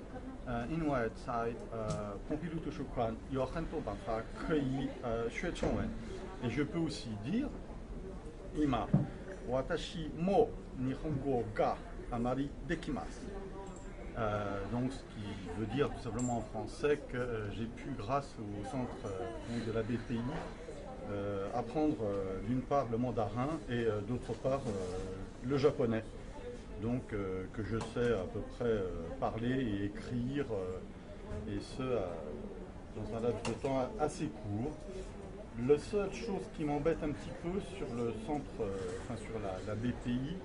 inwei zai Pompidou Toshukuan有很多办法可以学中文。” Et je peux aussi dire « Ima watashi mo nihongo ga amari dekimasu ». Donc, ce qui veut dire tout simplement en français que j'ai pu, grâce au centre de la BPI, apprendre d'une part le mandarin et d'autre part le japonais. Donc, que je sais à peu près parler et écrire, et ce dans un laps de temps assez court. La seule chose qui m'embête un petit peu sur le centre, sur la BPI,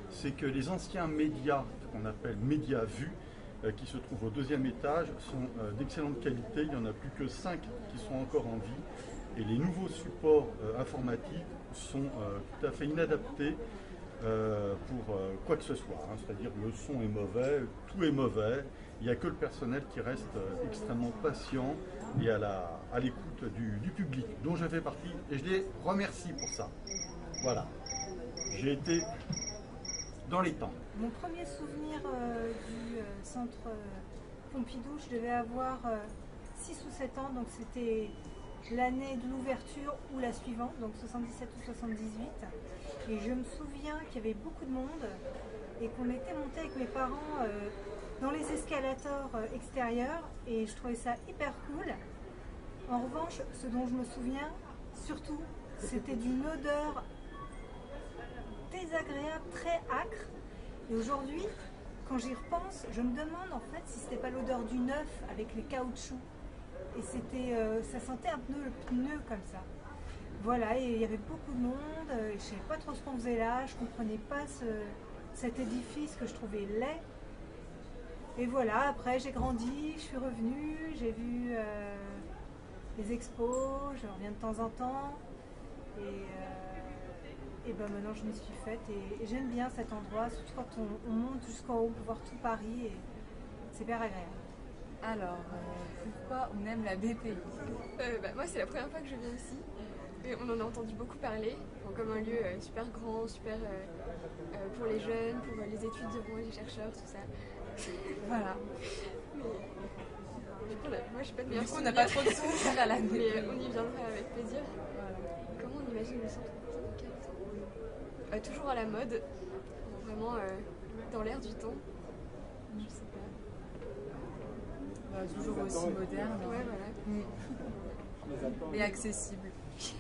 c'est que les anciens médias, qu'on appelle médias vus, qui se trouvent au deuxième étage, sont d'excellente qualité. Il n'y en a plus que 5 qui sont encore en vie. Et les nouveaux supports informatiques sont tout à fait inadaptés pour quoi que ce soit. C'est-à-dire le son est mauvais, tout est mauvais. Il n'y a que le personnel qui reste extrêmement patient et à l'écoute du public, dont je fais partie. Et je les remercie pour ça. Voilà. J'ai été dans les temps. Mon premier souvenir du centre Pompidou, je devais avoir 6 ou 7 ans, donc c'était l'année de l'ouverture ou la suivante, donc 77 ou 78. Et je me souviens qu'il y avait beaucoup de monde et qu'on était monté avec mes parents dans les escalators extérieurs et je trouvais ça hyper cool. En revanche, ce dont je me souviens surtout, c'était d'une odeur désagréable, très âcre. Et aujourd'hui, quand j'y repense, je me demande en fait si c'était pas l'odeur du neuf avec les caoutchoucs. Et c'était, ça sentait un peu le pneu comme ça. Voilà, et il y avait beaucoup de monde, je ne savais pas trop ce qu'on faisait là, je ne comprenais pas cet édifice que je trouvais laid. Et voilà, après j'ai grandi, je suis revenue, j'ai vu les expos, je reviens de temps en temps. Et ben maintenant je m'y suis faite et j'aime bien cet endroit, surtout quand on monte jusqu'en haut, on peut voir tout Paris et c'est hyper agréable. Alors, pourquoi on aime la BPI? Moi c'est la première fois que je viens ici. Et on en a entendu beaucoup parler, comme un lieu super grand, super pour les jeunes, pour les études, pour les chercheurs, tout ça. Voilà. Mais, du coup, moi je suis pas de meilleure. Du coup, on n'a pas trop de souvenirs à la BPI. Mais on y viendra avec plaisir. Voilà. Comment on imagine le centre? Toujours à la mode. Vraiment dans l'air du temps. Je sais pas. Toujours aussi moderne. Ouais, voilà. Et accessible aussi.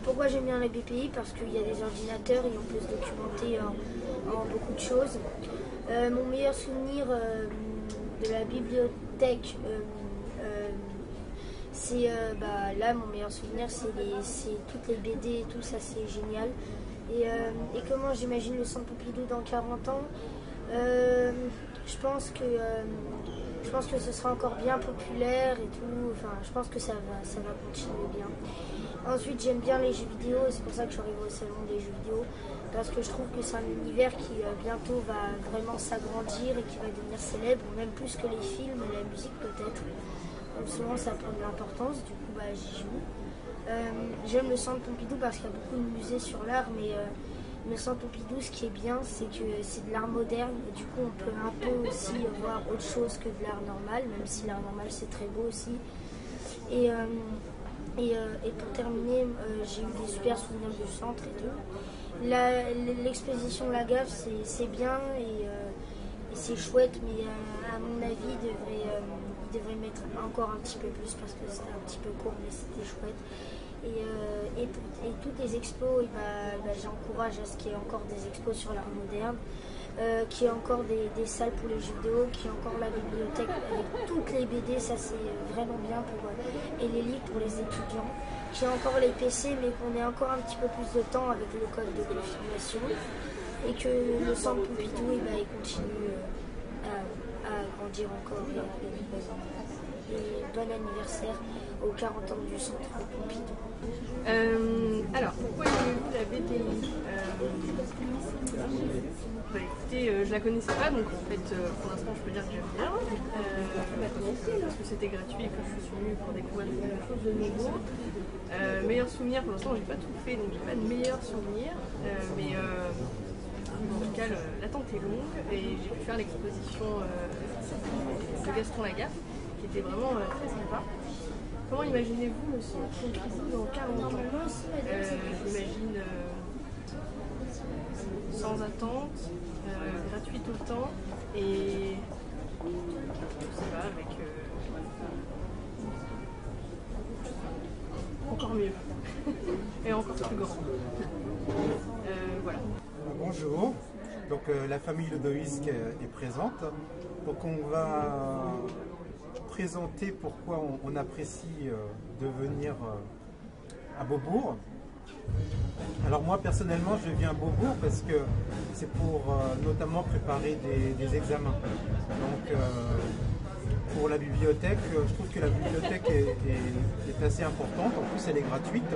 Pourquoi j'aime bien la BPI? Parce qu'il y a des ordinateurs et on peut se documenter en beaucoup de choses. Mon meilleur souvenir de la bibliothèque, c'est là mon meilleur souvenir c'est toutes les BD et tout ça, c'est génial. Et comment j'imagine le Centre Pompidou dans 40 ans, je pense que ce sera encore bien populaire et tout. Enfin, je pense que ça va continuer bien. Ensuite, j'aime bien les jeux vidéo, c'est pour ça que je suis arrivée au salon des jeux vidéo, parce que je trouve que c'est un univers qui bientôt va vraiment s'agrandir et qui va devenir célèbre, même plus que les films et la musique peut-être. Donc souvent ça prend de l'importance, du coup j'y joue. J'aime le Centre Pompidou parce qu'il y a beaucoup de musées sur l'art, mais le Centre Pompidou, ce qui est bien, c'est que c'est de l'art moderne, et du coup on peut un peu aussi voir autre chose que de l'art normal, même si l'art normal c'est très beau aussi. Et pour terminer, j'ai eu des super souvenirs du centre et tout. L'exposition Lagaffe, c'est bien et c'est chouette, mais à mon avis, il devrait mettre encore un petit peu plus parce que c'était un petit peu court, mais c'était chouette. Et toutes les expos, j'encourage à ce qu'il y ait encore des expos sur l'art moderne, qu'il y ait encore des salles pour les jeux vidéo, qu'il y ait encore la bibliothèque avec toutes les BD, ça c'est vraiment bien et les livres pour les étudiants, qu'il y ait encore les PC, mais qu'on ait encore un petit peu plus de temps avec le code de confirmation, et que le Centre Pompidou il continue à grandir encore. Et bon anniversaire aux 40 ans du Centre Pompidou. Alors, pourquoi aimez-vous la BPI? Écoutez, je la connaissais pas, donc en fait, pour l'instant, je peux dire que j'aime bien. Parce que c'était gratuit et que je suis venue pour découvrir quelque chose de nouveau. Meilleur souvenir, pour l'instant, j'ai pas tout fait, donc j'ai pas de meilleur souvenir. Mais en tout cas, l'attente est longue et j'ai pu faire l'exposition de Gaston Lagaffe, qui était vraiment très sympa. Comment imaginez-vous le Centre Pompidou dans 40 ans? J'imagine sans attente, gratuit tout le temps et je sais pas, avec encore mieux et encore plus grand. Voilà. Bonjour, donc la famille Lodoïsque est présente, donc on va présenter pourquoi on apprécie de venir à Beaubourg. Alors moi personnellement je viens à Beaubourg parce que c'est pour notamment préparer des examens. Donc pour la bibliothèque, je trouve que la bibliothèque est assez importante, en plus elle est gratuite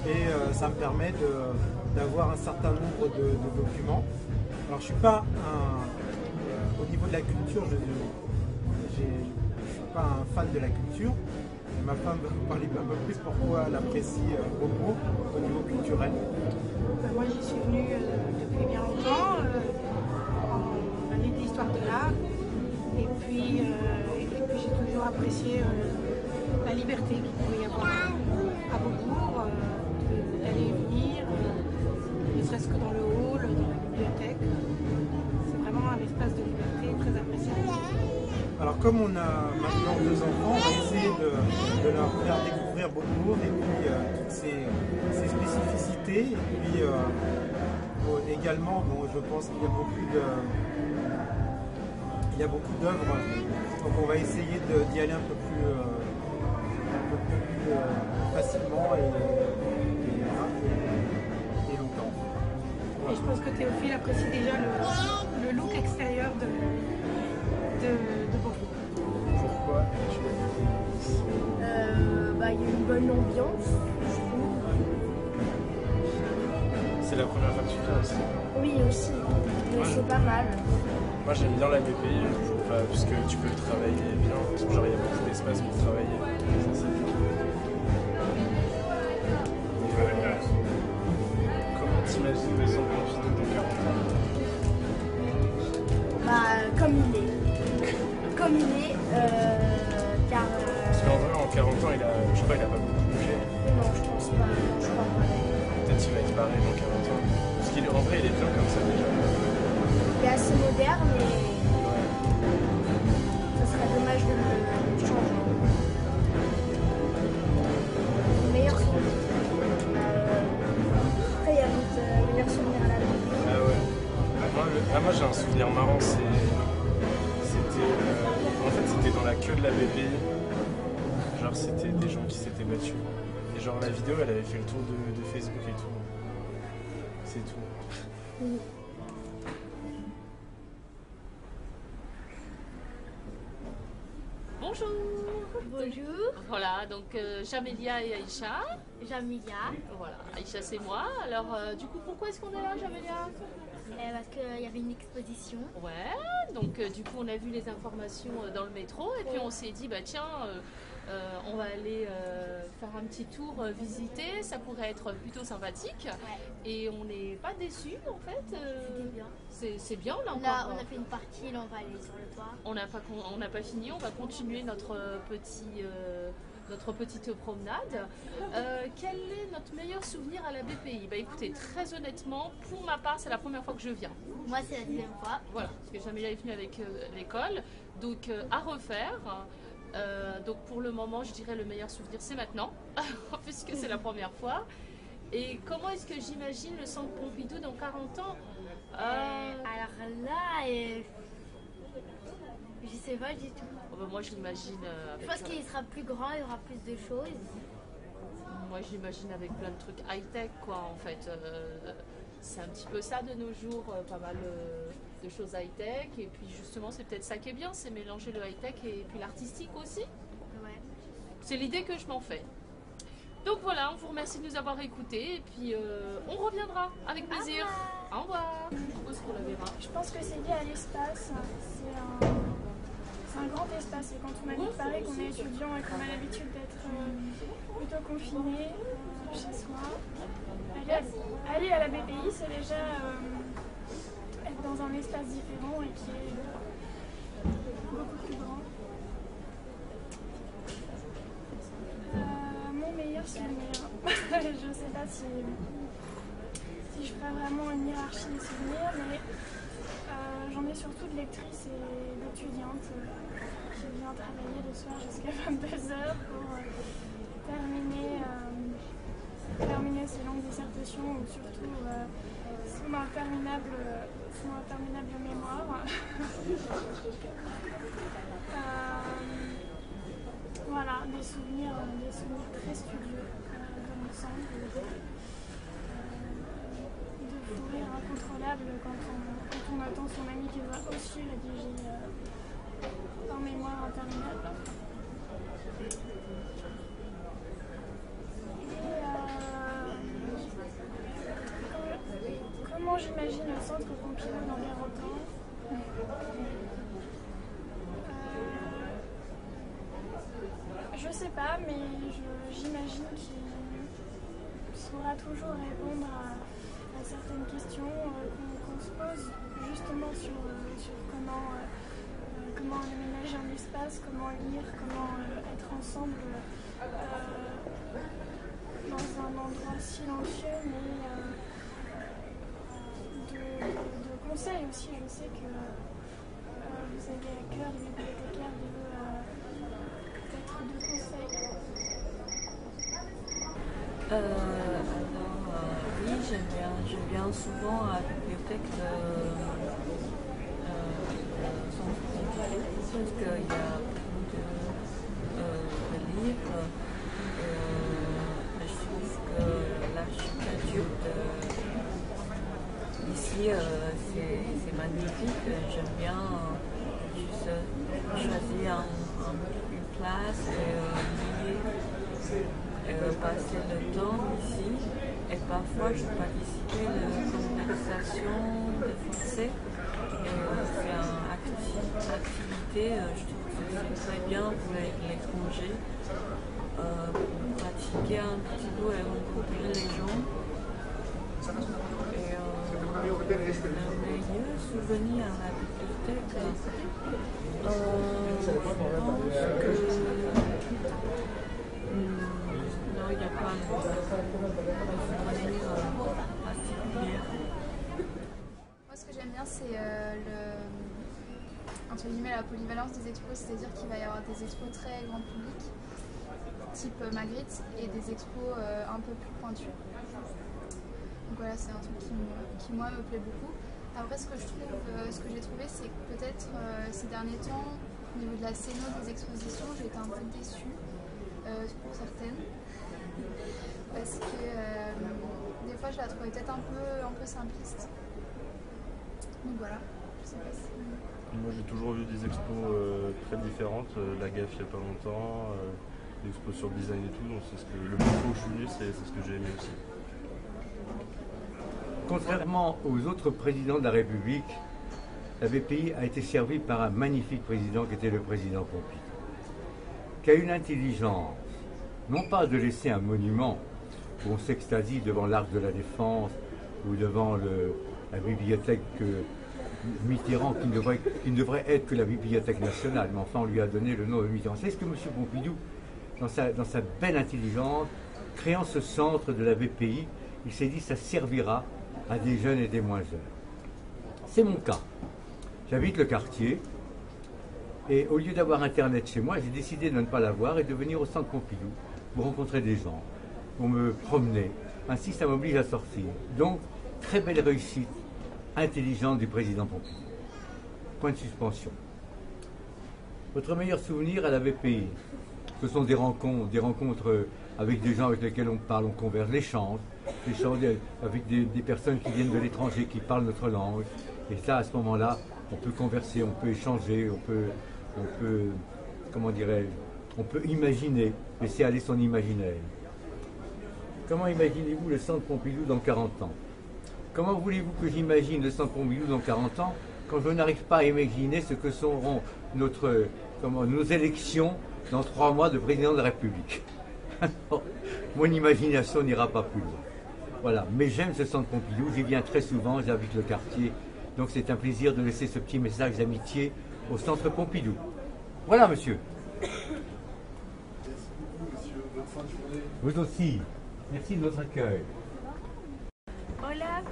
et ça me permet d'avoir un certain nombre de documents. Alors je ne suis pas au niveau de la culture, je suis pas un fan de la culture. Ma femme va vous parler un peu plus pourquoi elle apprécie beaucoup au niveau culturel. Moi j'y suis venue depuis bien longtemps, en année d'histoire de l'art. Et puis j'ai toujours apprécié la liberté qu'il pouvait y avoir à Beaubourg, d'aller et venir, ne serait-ce que dans le hall, dans la bibliothèque. C'est vraiment un espace de liberté très appréciable. Alors comme on a maintenant 2 enfants, on va essayer de leur faire découvrir Beaubourg et puis toutes ses spécificités. Et puis également, je pense qu'il y a beaucoup d'œuvres, donc on va essayer d'y aller un peu plus facilement et longtemps. Et je pense que Théophile apprécie déjà le look extérieur de Beaubourg. Pourquoi Il y a une bonne ambiance, je trouve. C'est la première fois que tu viens aussi? Oui, aussi, mais c'est pas mal. Moi j'aime bien la BPI, puisque tu peux travailler bien, genre il y a beaucoup d'espace pour travailler. Ça, c'est bien. Comment t'imagines le Centre Pompidou dans 40 ans? Comme il est. Car... Parce qu'en vrai, en 40 ans, je crois qu'il a pas beaucoup bougé. Non, je pense pas. Je crois pas. Peut-être qu'il va être pareil dans 40 ans. Parce qu'en vrai, il est bien comme ça déjà. Il est assez moderne, mais ça serait dommage de le changer. Meilleur souvenir. Après, il y a notre meilleur souvenir à la vie. Ah ouais. Moi j'ai un souvenir marrant, c'était dans la queue de la BPI. Genre c'était des gens qui s'étaient battus. Et genre la vidéo elle avait fait le tour de Facebook et tout. C'est tout. Bonjour. Bonjour. Voilà, donc Jamélia et Aïcha. Jamélia. Voilà, Aïcha c'est moi. Alors du coup, pourquoi est-ce qu'on est là, Jamélia? Parce qu'il y avait une exposition. Ouais, donc du coup on a vu les informations dans le métro et puis on s'est dit, bah tiens, on va aller faire un petit tour, visiter, ça pourrait être plutôt sympathique. Ouais. Et on n'est pas déçus en fait. C'était bien. C'est bien là encore. Là, on a fait une partie, là on va aller sur le toit. On n'a pas fini, on va continuer notre petite promenade. Quel est notre meilleur souvenir à la BPI? Bah écoutez, très honnêtement, pour ma part, c'est la première fois que je viens. Moi, c'est la deuxième fois. Voilà, parce que Jamélia est venue avec l'école, donc à refaire. Donc pour le moment, je dirais le meilleur souvenir, c'est maintenant, puisque c'est la première fois. Et comment est-ce que j'imagine le centre Pompidou dans 40 ans? Alors là, je sais pas du tout. Moi, je l'imagine. Je pense qu'il sera plus grand, il y aura plus de choses. Moi, je l'imagine avec plein de trucs high-tech, quoi, en fait. C'est un petit peu ça de nos jours, pas mal de choses high-tech. Et puis, justement, c'est peut-être ça qui est bien, c'est mélanger le high-tech et puis l'artistique aussi. Ouais. C'est l'idée que je m'en fais. Donc voilà, on vous remercie de nous avoir écoutés et puis on reviendra avec plaisir. Au revoir. Je suppose qu'on la verra. Je pense que c'est lié à l'espace. C'est un grand espace. Et quand on m'a dit pareil qu'on est étudiant et qu'on a l'habitude d'être plutôt confiné chez soi, aller à la BPI, c'est déjà être dans un espace différent et qui est beaucoup plus grand. Mon meilleur souvenir, je ne sais pas si je ferais vraiment une hiérarchie des souvenirs, mais j'en ai surtout de lectrices et d'étudiantes qui viennent travailler le soir jusqu'à 22h pour terminer ces longues dissertations ou surtout son interminable mémoire. Voilà, des souvenirs très studieux, comme il semble, de fou rire incontrôlable quand on attend son ami qui doit aussi rédiger un mémoire interminable. Et comment j'imagine le centre Pompidou dans 40 ans? Je sais pas, mais j'imagine qu'il saura toujours répondre à certaines questions qu'on se pose justement sur comment aménager un espace, comment lire, comment être ensemble dans un endroit silencieux, mais de conseils aussi. Je sais que vous avez à cœur, les bibliothécaires, de conseils. Oui, je viens souvent à la bibliothèque de Centre Pompidou parce qu'il y a beaucoup de livres. Je trouve que l'architecture ici c'est magnifique. J'aime bien juste choisir une place et passer le temps ici. Et parfois, je participe à la conversation de français. Faire une activité, je trouve que c'est très bien pour l'étranger. Pratiquer un petit peu et rencontrer les gens. Et un meilleur souvenir à la bibliothèque, je pense que non, il n'y a pas Moi, ce que j'aime bien, c'est entre guillemets, la polyvalence des expos, c'est-à-dire qu'il va y avoir des expos très grand public, type Magritte, et des expos un peu plus pointus. Donc voilà, c'est un truc qui moi me plaît beaucoup. Après, ce que j'ai trouvé, c'est que peut-être ces derniers temps, au niveau de la scéno des expositions, j'ai été un peu déçue pour certaines. Parce que des fois, je la trouvais peut-être un peu simpliste. Donc voilà, je sais pas si... Moi, j'ai toujours vu des expos très différentes. La GAF, il n'y a pas longtemps, l'expo sur le design et tout. Donc c'est le plus où je suis venu, c'est ce que j'ai aimé aussi. Contrairement aux autres présidents de la République, la BPI a été servie par un magnifique président qui était le président Pompidou, qui a eu l'intelligence, non pas de laisser un monument où on s'extasie devant l'Arc de la Défense ou devant la bibliothèque Mitterrand, qui ne devrait être que la Bibliothèque nationale, mais enfin on lui a donné le nom de Mitterrand. C'est ce que M. Pompidou, dans sa belle intelligence, créant ce centre de la BPI, il s'est dit ça servira à des jeunes et des moins jeunes. C'est mon cas. J'habite le quartier et au lieu d'avoir Internet chez moi, j'ai décidé de ne pas l'avoir et de venir au centre Pompidou pour rencontrer des gens, pour me promener. Ainsi, ça m'oblige à sortir. Donc, très belle réussite intelligente du président Pompidou. Point de suspension. Votre meilleur souvenir à la BPI, ce sont des rencontres avec des gens avec lesquels on parle, on converse, l'échange avec des personnes qui viennent de l'étranger, qui parlent notre langue. Et ça, à ce moment-là, on peut converser, on peut échanger, on peut comment dirais-je, on peut imaginer, laisser aller son imaginaire. Comment imaginez-vous le centre Pompidou dans 40 ans? Comment voulez-vous que j'imagine le centre Pompidou dans 40 ans quand je n'arrive pas à imaginer ce que seront nos élections dans 3 mois de président de la République? Mon imagination n'ira pas plus loin. Voilà, mais j'aime ce centre Pompidou, j'y viens très souvent, j'habite le quartier, donc c'est un plaisir de laisser ce petit message d'amitié au centre Pompidou. Voilà, monsieur. Vous aussi. Merci de votre accueil. Hola,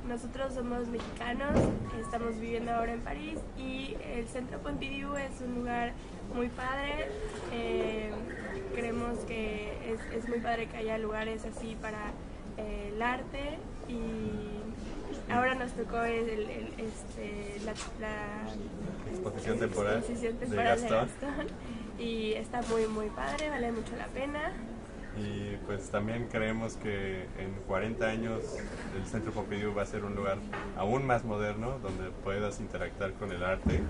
nosotros somos mexicanos, estamos viviendo ahora en París y el Centro Pompidou es un lugar muy padre. Creemos que es muy padre que haya lugares así para el arte y ahora nos tocó la exposición temporal de Gastón y está muy padre, vale mucho la pena. Y pues también creemos que en 40 años el Centro Pompidou va a ser un lugar aún más moderno donde puedas interactuar con el arte.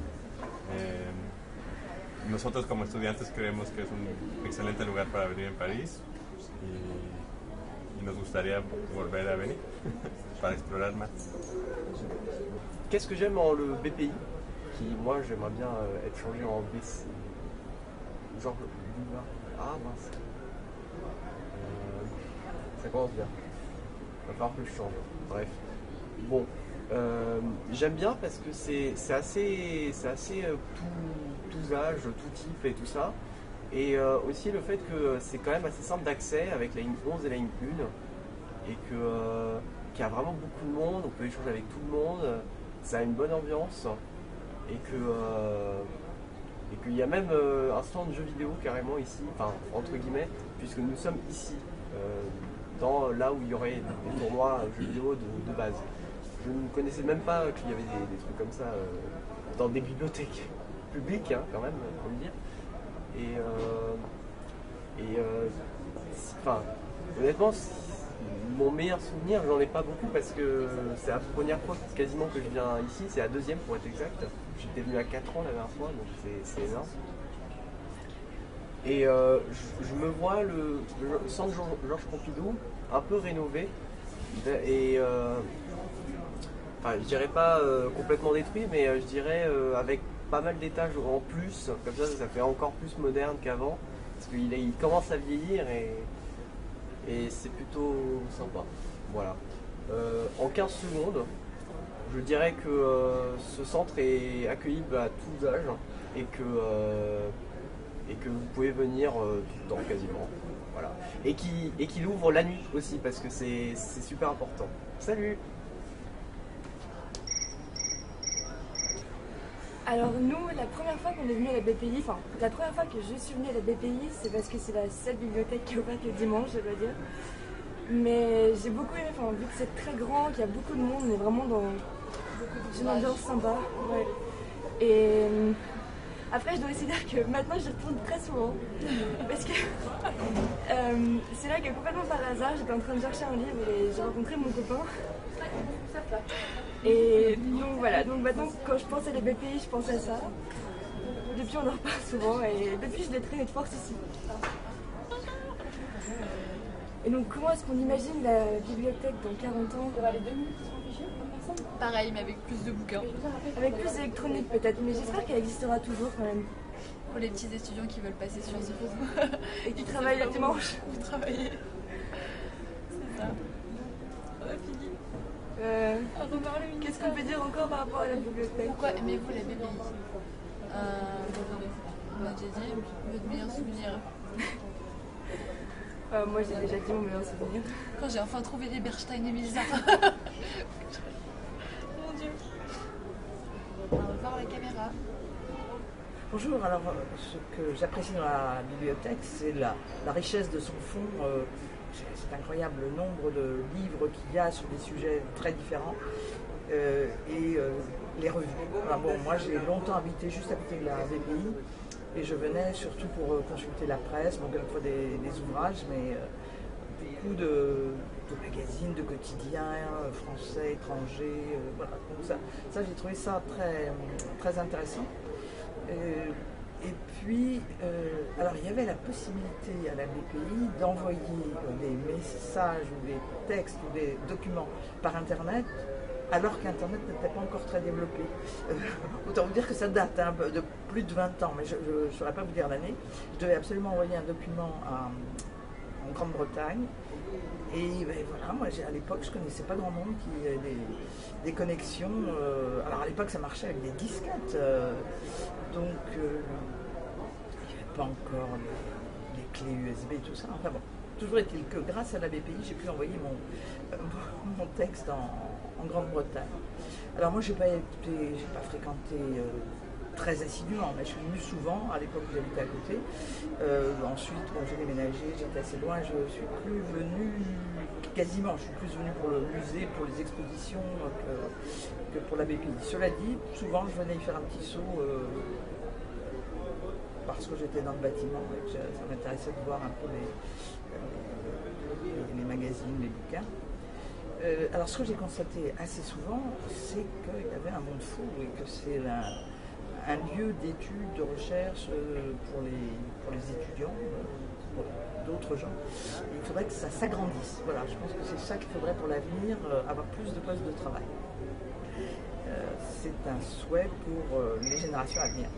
Nosotros como estudiantes creemos que es un excelente lugar para venir en París y nos gustaría volver a venir para explorar más. Qu'est-ce que j'aime en le BPI, qui moi j'aimerais bien être changé en BC. Genre, ah mince. Ça commence bien. Il va falloir que je change. Bref. Bon. J'aime bien parce que c'est assez tous âges, tout type et tout ça. Et aussi le fait que c'est quand même assez simple d'accès avec la ligne 11 et la ligne 1. Et qu'il y a vraiment beaucoup de monde, on peut échanger avec tout le monde. Ça a une bonne ambiance. Et qu'il y a même un stand de jeux vidéo carrément ici, enfin entre guillemets, puisque nous sommes ici. Là où il y aurait des tournois jeux vidéo de base. Je ne connaissais même pas qu'il y avait des trucs comme ça dans des bibliothèques publiques, hein, quand même, faut le dire. Enfin, honnêtement, mon meilleur souvenir, j'en ai pas beaucoup parce que c'est la première fois quasiment que je viens ici, c'est la deuxième pour être exact. J'étais venu à 4 ans la dernière fois, donc c'est énorme. Et je me vois le centre Georges Pompidou un peu rénové et enfin, je dirais pas complètement détruit, mais je dirais avec pas mal d'étages en plus, comme ça fait encore plus moderne qu'avant, parce qu'il commence à vieillir et c'est plutôt sympa. Voilà. En 15 secondes, je dirais que ce centre est accueilli à tous âges et que et que vous pouvez venir tout le temps quasiment. Voilà. Et qu'il ouvre la nuit aussi parce que c'est super important. Salut! Alors nous, la première fois qu'on est venu à la BPI, enfin la première fois que je suis venue à la BPI, c'est parce que c'est la seule bibliothèque qui est ouverte le dimanche, je dois dire. Mais j'ai beaucoup aimé, enfin, vu que c'est très grand, qu'il y a beaucoup de monde, on est vraiment dans une ambiance sympa. Ouais. Et après, je dois aussi dire que maintenant, j'y retourne très souvent. Parce que c'est là que complètement par hasard, j'étais en train de chercher un livre et j'ai rencontré mon copain. Et donc voilà, donc maintenant, quand je pense à la BPI, je pense à ça. Depuis, on en reparle souvent et depuis, je l'ai traîné de force ici. Et donc, comment est-ce qu'on imagine la bibliothèque dans 40 ans? Il y aura les 2 minutes pour réfléchir, comme ça. Pareil, mais avec plus de bouquins. Avec plus d'électronique peut-être, mais j'espère qu'elle existera toujours quand même. Pour les petits étudiants qui veulent passer sur ce et qui travaillent le dimanche. Vous travaillez. C'est ça. On a fini. Qu'est-ce qu'on peut dire encore par rapport à la bibliothèque? Pourquoi aimez-vous la BPI? On a déjà dit votre meilleur souvenir. Moi j'ai déjà dit mon meilleur souvenir. Quand j'ai enfin trouvé les Bernstein et Milza. Mon Dieu. On va voir la caméra. Bonjour, alors ce que j'apprécie dans la bibliothèque, c'est la richesse de son fond. C'est incroyable le nombre de livres qu'il y a sur des sujets très différents. Et les revues. Alors bon, moi j'ai longtemps habité juste à côté de la BPI. Et je venais surtout pour consulter la presse, bon, quelquefois des ouvrages, mais beaucoup de magazines, de quotidiens, français, étrangers. Voilà. Donc ça j'ai trouvé ça très intéressant. Et puis, alors il y avait la possibilité à la BPI d'envoyer des messages ou des textes ou des documents par Internet, alors qu'Internet n'était pas encore très développé. Autant vous dire que ça date de plus de 20 ans, mais je ne saurais pas vous dire l'année. Je devais absolument envoyer un document en Grande-Bretagne. Et ben, voilà, moi à l'époque, je ne connaissais pas grand monde qui avait des connexions. Alors à l'époque, ça marchait avec des disquettes. Donc, il n'y avait pas encore les clés USB et tout ça. Enfin bon, toujours est-il que grâce à la BPI, j'ai pu envoyer mon texte en Grande-Bretagne. Alors moi, je n'ai pas fréquenté très assidûment, mais je suis venue souvent, à l'époque où j'habitais à côté. Ensuite, bon, j'ai déménagé, j'étais assez loin, je ne suis plus venue, quasiment, je suis plus venue pour le musée, pour les expositions que pour la BPI. Cela dit, souvent je venais y faire un petit saut parce que j'étais dans le bâtiment et que ça m'intéressait de voir un peu les magazines, les bouquins. Alors ce que j'ai constaté assez souvent, c'est qu'il y avait un monde fou et que c'est un lieu d'études, de recherche pour les étudiants, pour d'autres gens. Et il faudrait que ça s'agrandisse. Voilà, je pense que c'est ça qu'il faudrait pour l'avenir, avoir plus de postes de travail. C'est un souhait pour les générations à venir.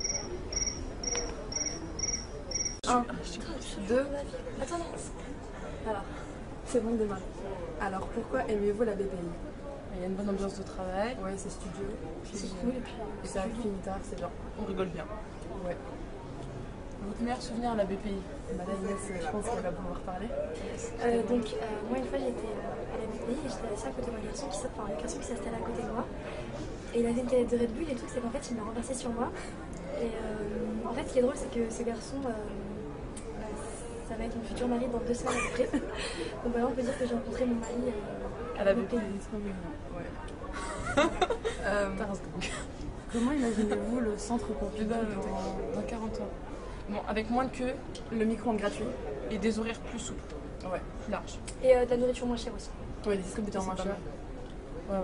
1, 2, attends, alors, c'est bon, démarre. Alors pourquoi aimez-vous la BPI? Il y a une bonne ambiance de travail. Ouais, c'est studieux. C'est cool et puis ça finit tard, c'est bien. On rigole bien. Ouais. Votre meilleur souvenir à la BPI? Madame Inès, je pense qu'elle va pouvoir parler. Moi une fois j'étais à la BPI et j'étais assise à côté d'un garçon qui s'est installé à côté de moi. Et il avait une canette de Red Bull et tout, c'est qu'en fait il m'a renversé sur moi. Et en fait ce qui est drôle c'est que ce garçon, ça va être mon futur mari dans 2 semaines à peu près. Donc voilà, on peut dire que j'ai rencontré mon mari à la BPI. Ouais. Comment imaginez-vous le centre Pompidou dans 40 ans? Bon, avec moins de queue, le micro-ondes gratuit et des horaires plus souples. Ouais, plus larges. Et de la nourriture moins chère aussi. Ouais, des distributeurs moins chers. Ouais.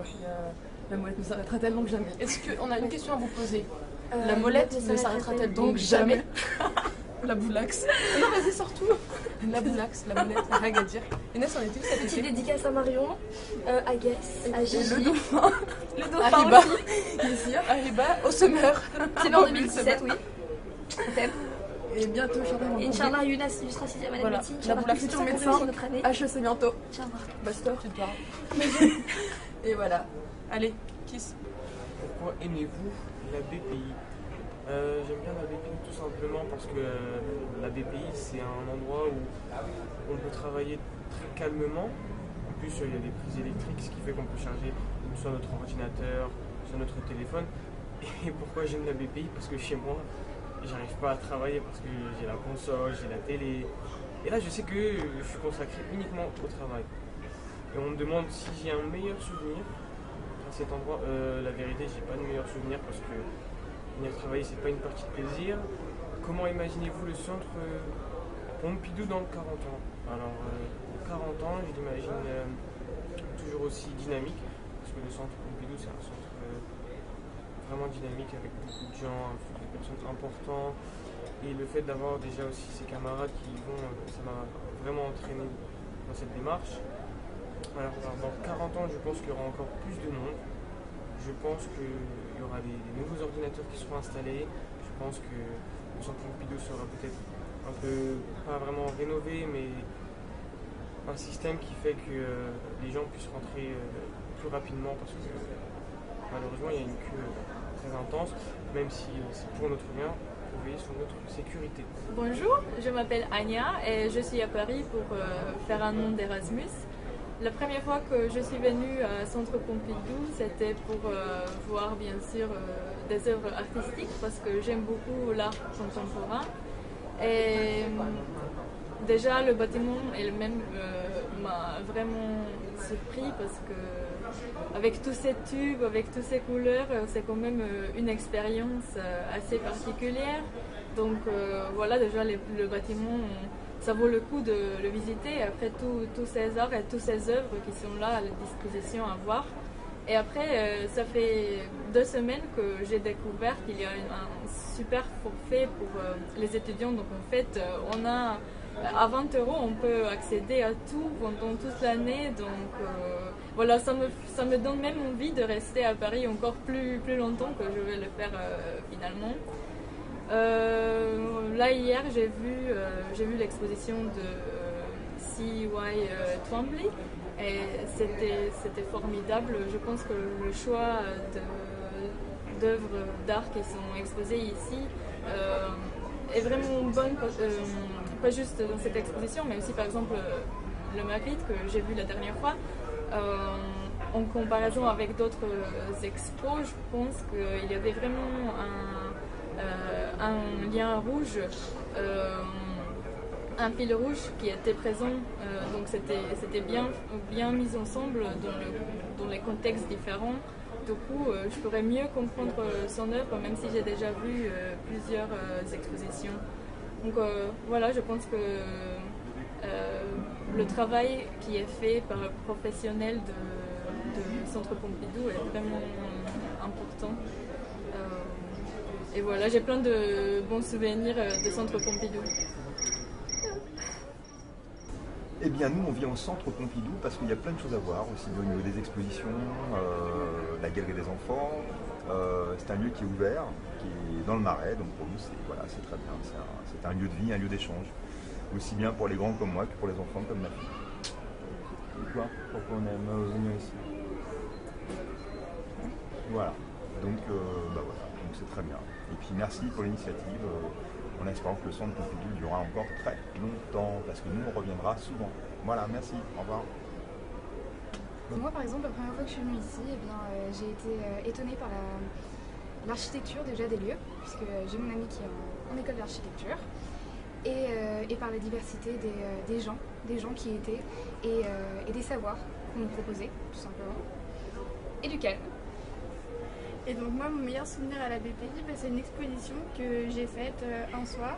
La molette ne s'arrêtera-t-elle donc jamais? Est-ce qu'on a une question à vous poser? La molette ne s'arrêtera-t-elle donc jamais? La boulax. Non, vas-y, sors tout. La boulax, la molette, la règle à dire. Inès, on était où cet été? Petite dédicace à Marion, à Guess, à Gigi. Le dauphin. Le dauphin Arriba. aussi. Arriba, au semeur. C'est en 2017, oui. Thème. Et bientôt, Inch'Allah. Inch'Allah, Younes sera 6e année de médecine. La boulax, futur médecin. HEC bientôt. Inch'Allah. Basta, tu te parles. Et voilà. Allez, kiss. Pourquoi aimez-vous la BPI? J'aime bien la BPI tout simplement parce que la BPI c'est un endroit où on peut travailler très calmement. En plus il y a des prises électriques, ce qui fait qu'on peut charger soit notre ordinateur, soit notre téléphone. Et pourquoi j'aime la BPI? Parce que chez moi, j'arrive pas à travailler parce que j'ai la console, j'ai la télé. Et là je sais que je suis consacré uniquement au travail. Et on me demande si j'ai un meilleur souvenir à cet endroit. La vérité, j'ai pas de meilleur souvenir parce que venir travailler, c'est pas une partie de plaisir. Comment imaginez-vous le centre Pompidou dans 40 ans? Alors, 40 ans, je l'imagine toujours aussi dynamique, parce que le centre Pompidou, c'est un centre vraiment dynamique avec beaucoup de gens, un flux de personnes importants. Et le fait d'avoir déjà aussi ces camarades qui vont, ça m'a vraiment entraîné dans cette démarche. Alors, dans 40 ans, je pense qu'il y aura encore plus de monde. Je pense qu'il y aura des nouveaux ordinateurs qui seront installés. Je pense que le centre Pompidou sera peut-être un peu, pas vraiment rénové, mais un système qui fait que les gens puissent rentrer plus rapidement parce que malheureusement il y a une queue très intense, même si c'est pour notre bien, pour veiller sur notre sécurité. Bonjour, je m'appelle Anya et je suis à Paris pour faire un an d'Erasmus. La première fois que je suis venue à Centre Pompidou, c'était pour voir bien sûr des œuvres artistiques parce que j'aime beaucoup l'art contemporain. Et déjà le bâtiment elle-même m'a vraiment surpris parce que avec tous ces tubes, avec toutes ces couleurs, c'est quand même une expérience assez particulière. Donc voilà, déjà le bâtiment, ça vaut le coup de le visiter. Après tous ces arts et toutes ces œuvres qui sont là à la disposition à voir. Et après, ça fait 2 semaines que j'ai découvert qu'il y a un super forfait pour les étudiants. Donc en fait, on a à 20 €, on peut accéder à tout pendant toute l'année. Donc voilà, ça me donne même envie de rester à Paris encore plus longtemps que je vais le faire finalement. Là hier j'ai vu l'exposition de C.Y. Twombly et c'était formidable. Je pense que le choix d'œuvres d'art qui sont exposées ici est vraiment bonne, pas juste dans cette exposition mais aussi par exemple le Magritte que j'ai vu la dernière fois. En comparaison avec d'autres expos, je pense qu'il y avait vraiment un lien rouge, un fil rouge qui était présent, donc c'était bien mis ensemble dans les contextes différents. Du coup, je pourrais mieux comprendre son œuvre, même si j'ai déjà vu plusieurs expositions. Donc voilà, je pense que le travail qui est fait par un professionnel de Centre Pompidou est vraiment important. Et voilà, j'ai plein de bons souvenirs de Centre Pompidou. Eh bien, nous, on vient au Centre Pompidou parce qu'il y a plein de choses à voir, aussi au niveau des expositions, la galerie des enfants. C'est un lieu qui est ouvert, qui est dans le Marais, donc pour nous, c'est très bien. C'est un lieu de vie, un lieu d'échange, aussi bien pour les grands comme moi que pour les enfants comme ma fille. Et toi, pourquoi on aime venir ici? Voilà, donc voilà, donc c'est très bien. Et puis merci pour l'initiative. On espère que le Centre Pompidou durera encore très longtemps, parce que nous, on reviendra souvent. Voilà, merci, au revoir. Moi, par exemple, la première fois que je suis venue ici, j'ai été étonnée par l'architecture déjà des lieux, puisque j'ai mon ami qui est en école d'architecture, et par la diversité des gens qui étaient, et des savoirs qu'on nous proposait, tout simplement, et du calme. Et donc moi, mon meilleur souvenir à la BPI, c'est une exposition que j'ai faite un soir.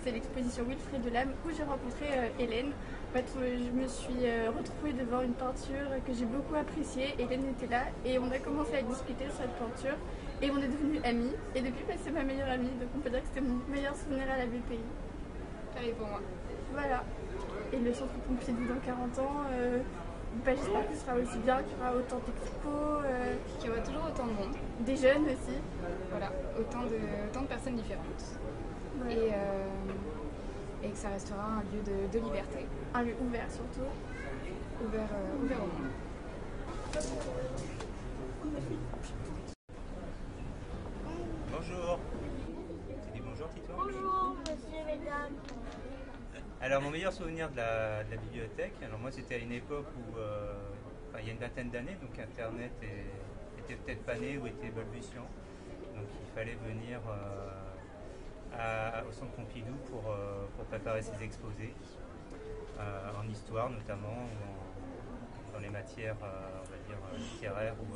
C'est l'exposition Wilfrid de l'âme où j'ai rencontré Hélène. En fait, je me suis retrouvée devant une peinture que j'ai beaucoup appréciée. Hélène était là et on a commencé à discuter sur cette peinture et on est devenus amis. Et depuis, c'est ma meilleure amie, donc on peut dire que c'était mon meilleur souvenir à la BPI. Pareil pour moi. Voilà. Et le Centre Pompidou dans 40 ans, j'espère que ce sera aussi bien, qu'il y aura autant d'expos. Qu'il y aura toujours autant de monde. Des jeunes aussi. Voilà, autant de personnes différentes. Ouais. Et que ça restera un lieu de liberté. Un lieu ouvert surtout. Ouvert au monde. Bonjour. mesdames. Alors mon meilleur souvenir de la bibliothèque, alors moi c'était à une époque où, il y a une vingtaine d'années, donc Internet était peut-être pas né ou était balbutiant. Donc il fallait venir au Centre Pompidou pour préparer ses exposés, en histoire notamment, ou dans les matières on va dire, littéraires ou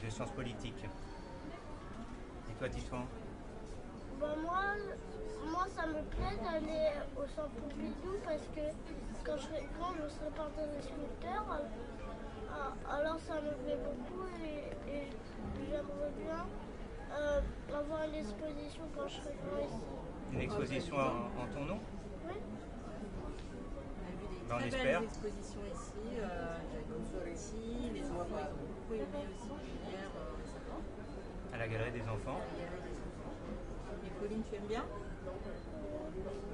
de sciences politiques. Et toi Titouan? Bah moi ça me plaît d'aller au Centre Pompidou parce que quand je serai grand je serai peintre et sculpteur, alors ça me plaît beaucoup et j'aimerais bien avoir une exposition quand je serai grand ici. Une exposition en ton nom? Oui. Ben, on Très espère. belles expositions ici, Jacob Sorti, les enfants ont beaucoup aimé aussi hier récemment. À la Galerie des Enfants. Et Pauline, tu aimes bien?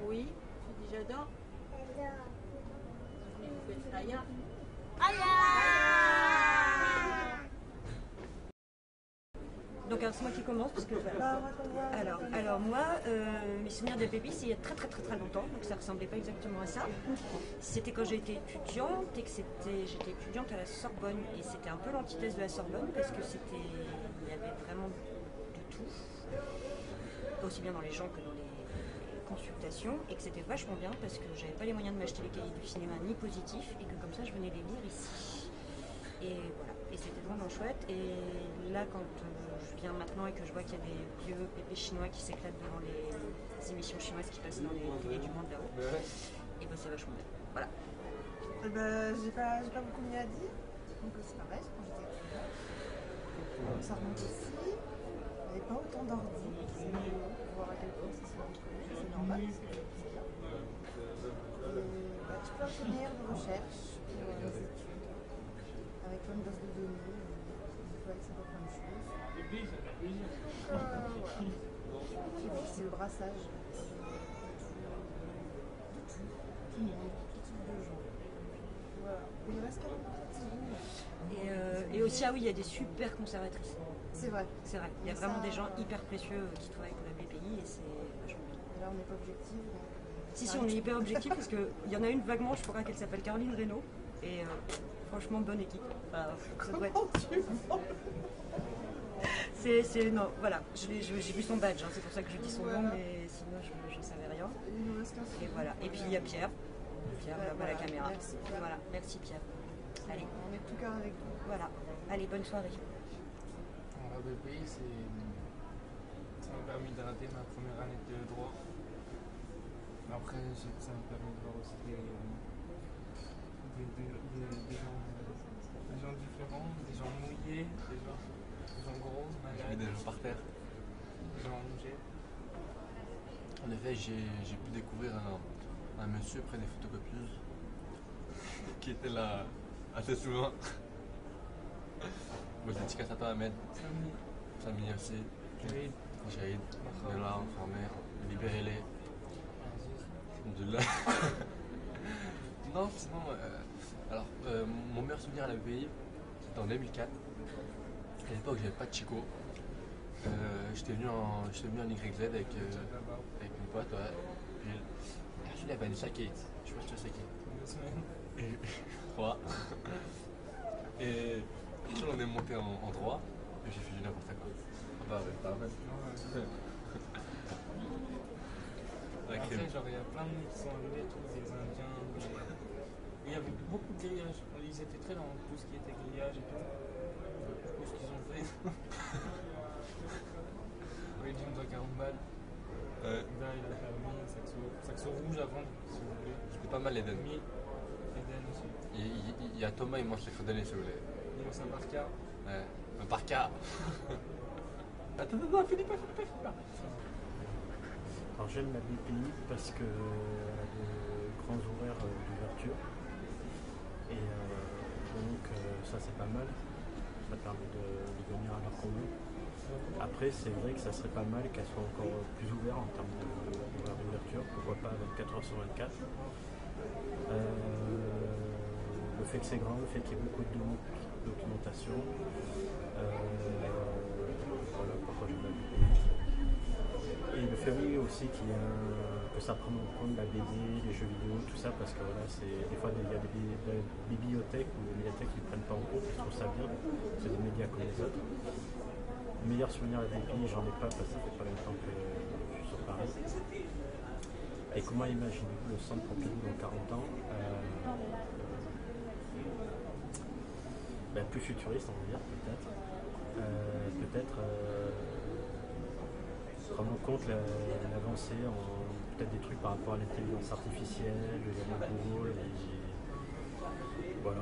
Oui, tu dis j'adore. Vous faites Aya. Donc alors c'est moi qui commence parce que voilà. Alors moi, mes souvenirs de baby c'est il y a très longtemps, donc ça ressemblait pas exactement à ça. C'était quand j'étais étudiante et que j'étais étudiante à la Sorbonne et c'était un peu l'antithèse de la Sorbonne parce que il y avait vraiment de tout, aussi bien dans les gens que dans les consultations, et que c'était vachement bien parce que j'avais pas les moyens de m'acheter les cahiers du cinéma ni positifs et que comme ça je venais les lire ici. Et voilà, et c'était vraiment chouette. Et là, quand je viens maintenant et que je vois qu'il y a des vieux pépés chinois qui s'éclatent devant les émissions chinoises qui passent dans les télés du monde là-haut, et ben c'est vachement bien. Voilà. J'ai pas beaucoup mis à dire, donc c'est pareil, quand j'étais étudiante. Ça remonte aussi, il n'y avait pas autant d'ordi, c'est nouveau, voir à quel point ça se retrouve, c'est normal. Tu peux obtenir de recherche pour les études. Avec plein de bases de données, on peut accéder à plein de choses. Voilà. C'est le brassage de tout le monde, tout type de gens. Voilà. Il reste 40 Et aussi, ah oui, il y a des super conservatrices. C'est vrai. C'est vrai. Il y a vraiment des gens hyper précieux qui travaillent pour la BPI et c'est vachement bien. Là, on n'est pas objectif. Si, on est hyper objectif parce qu'il y en a une vaguement, je crois qu'elle s'appelle Caroline Reynaud. Et franchement, bonne équipe. Enfin, ça doit être... Non, voilà, j'ai vu son badge, hein, c'est pour ça que je dis son nom, mais sinon je ne savais rien. Et voilà. Et puis il y a Pierre. Pierre, là-bas la caméra. Merci. Voilà, merci Pierre. Allez. On est de tout cœur avec vous. Voilà. Allez, bonne soirée. Alors, la BPI, ça m'a permis d'arrêter ma première année de droit. Après, ça m'a permis de voir aussi des gens différents, des gens mouillés, des gens gros, malades. Des gens par terre. Des gens allongés. En effet, j'ai pu découvrir un monsieur près des photocopieuses qui était là assez souvent. Bon, je dédicace à toi, Ahmed. Samy aussi. Jaïd. On est là, enfermé. Libérez-les. Alhamdoulilah. Non, sinon, mon meilleur souvenir à la BPI, c'était en 2004. À l'époque, j'avais pas de Chico. J'étais venu en YZ avec mon pote, ouais. Puis il avait Vanessa Kate. Je sais pas si tu sais qui. Et 3. Et on est monté en droit et j'ai fait du n'importe quoi. Bah ouais, pas mal. Après, genre, il y a plein de mecs qui sont arrivés, tous des Indiens. Il y avait beaucoup de grillage. Ils étaient très dans tout ce qui était grillage et tout. Je sais pas ce qu'ils ont fait. Oui, il me doit 40 balles. Là, il a permis saxo rouge avant, si vous voulez. C'était pas mal Eden. Eden aussi. Il y a Thomas, il mange les crêpes d'année si vous voulez. Il mange un parka. Ouais, un parka. Attends, Philippe. Alors j'aime la BPI parce qu'elle a de grands horaires d'ouverture et donc ça c'est pas mal, ça permet de venir à l'heure qu'on veut. Après c'est vrai que ça serait pas mal qu'elle soit encore plus ouverte en termes d'horaire d'ouverture, pourquoi pas 24h sur 24. Le fait que c'est grand, le fait qu'il y ait beaucoup de documentation, voilà pourquoi j'aime la BPI. Et le fait oui aussi qu'il y a que ça prenne en compte la BD, les jeux vidéo, tout ça, parce que voilà, des fois il y a des bibliothèques ou des médiathèques qui ne prennent pas en compte, je trouve ça bien, c'est des médias comme les autres. Meilleur souvenir à la BPI, j'en ai pas parce que ça fait pas longtemps que je suis sur Paris. Et comment imaginez-vous le centre Pompidou dans 40 ans plus futuriste, on va dire, peut-être. Prendre en compte l'avancée en peut-être des trucs par rapport à l'intelligence artificielle, les robots, voilà.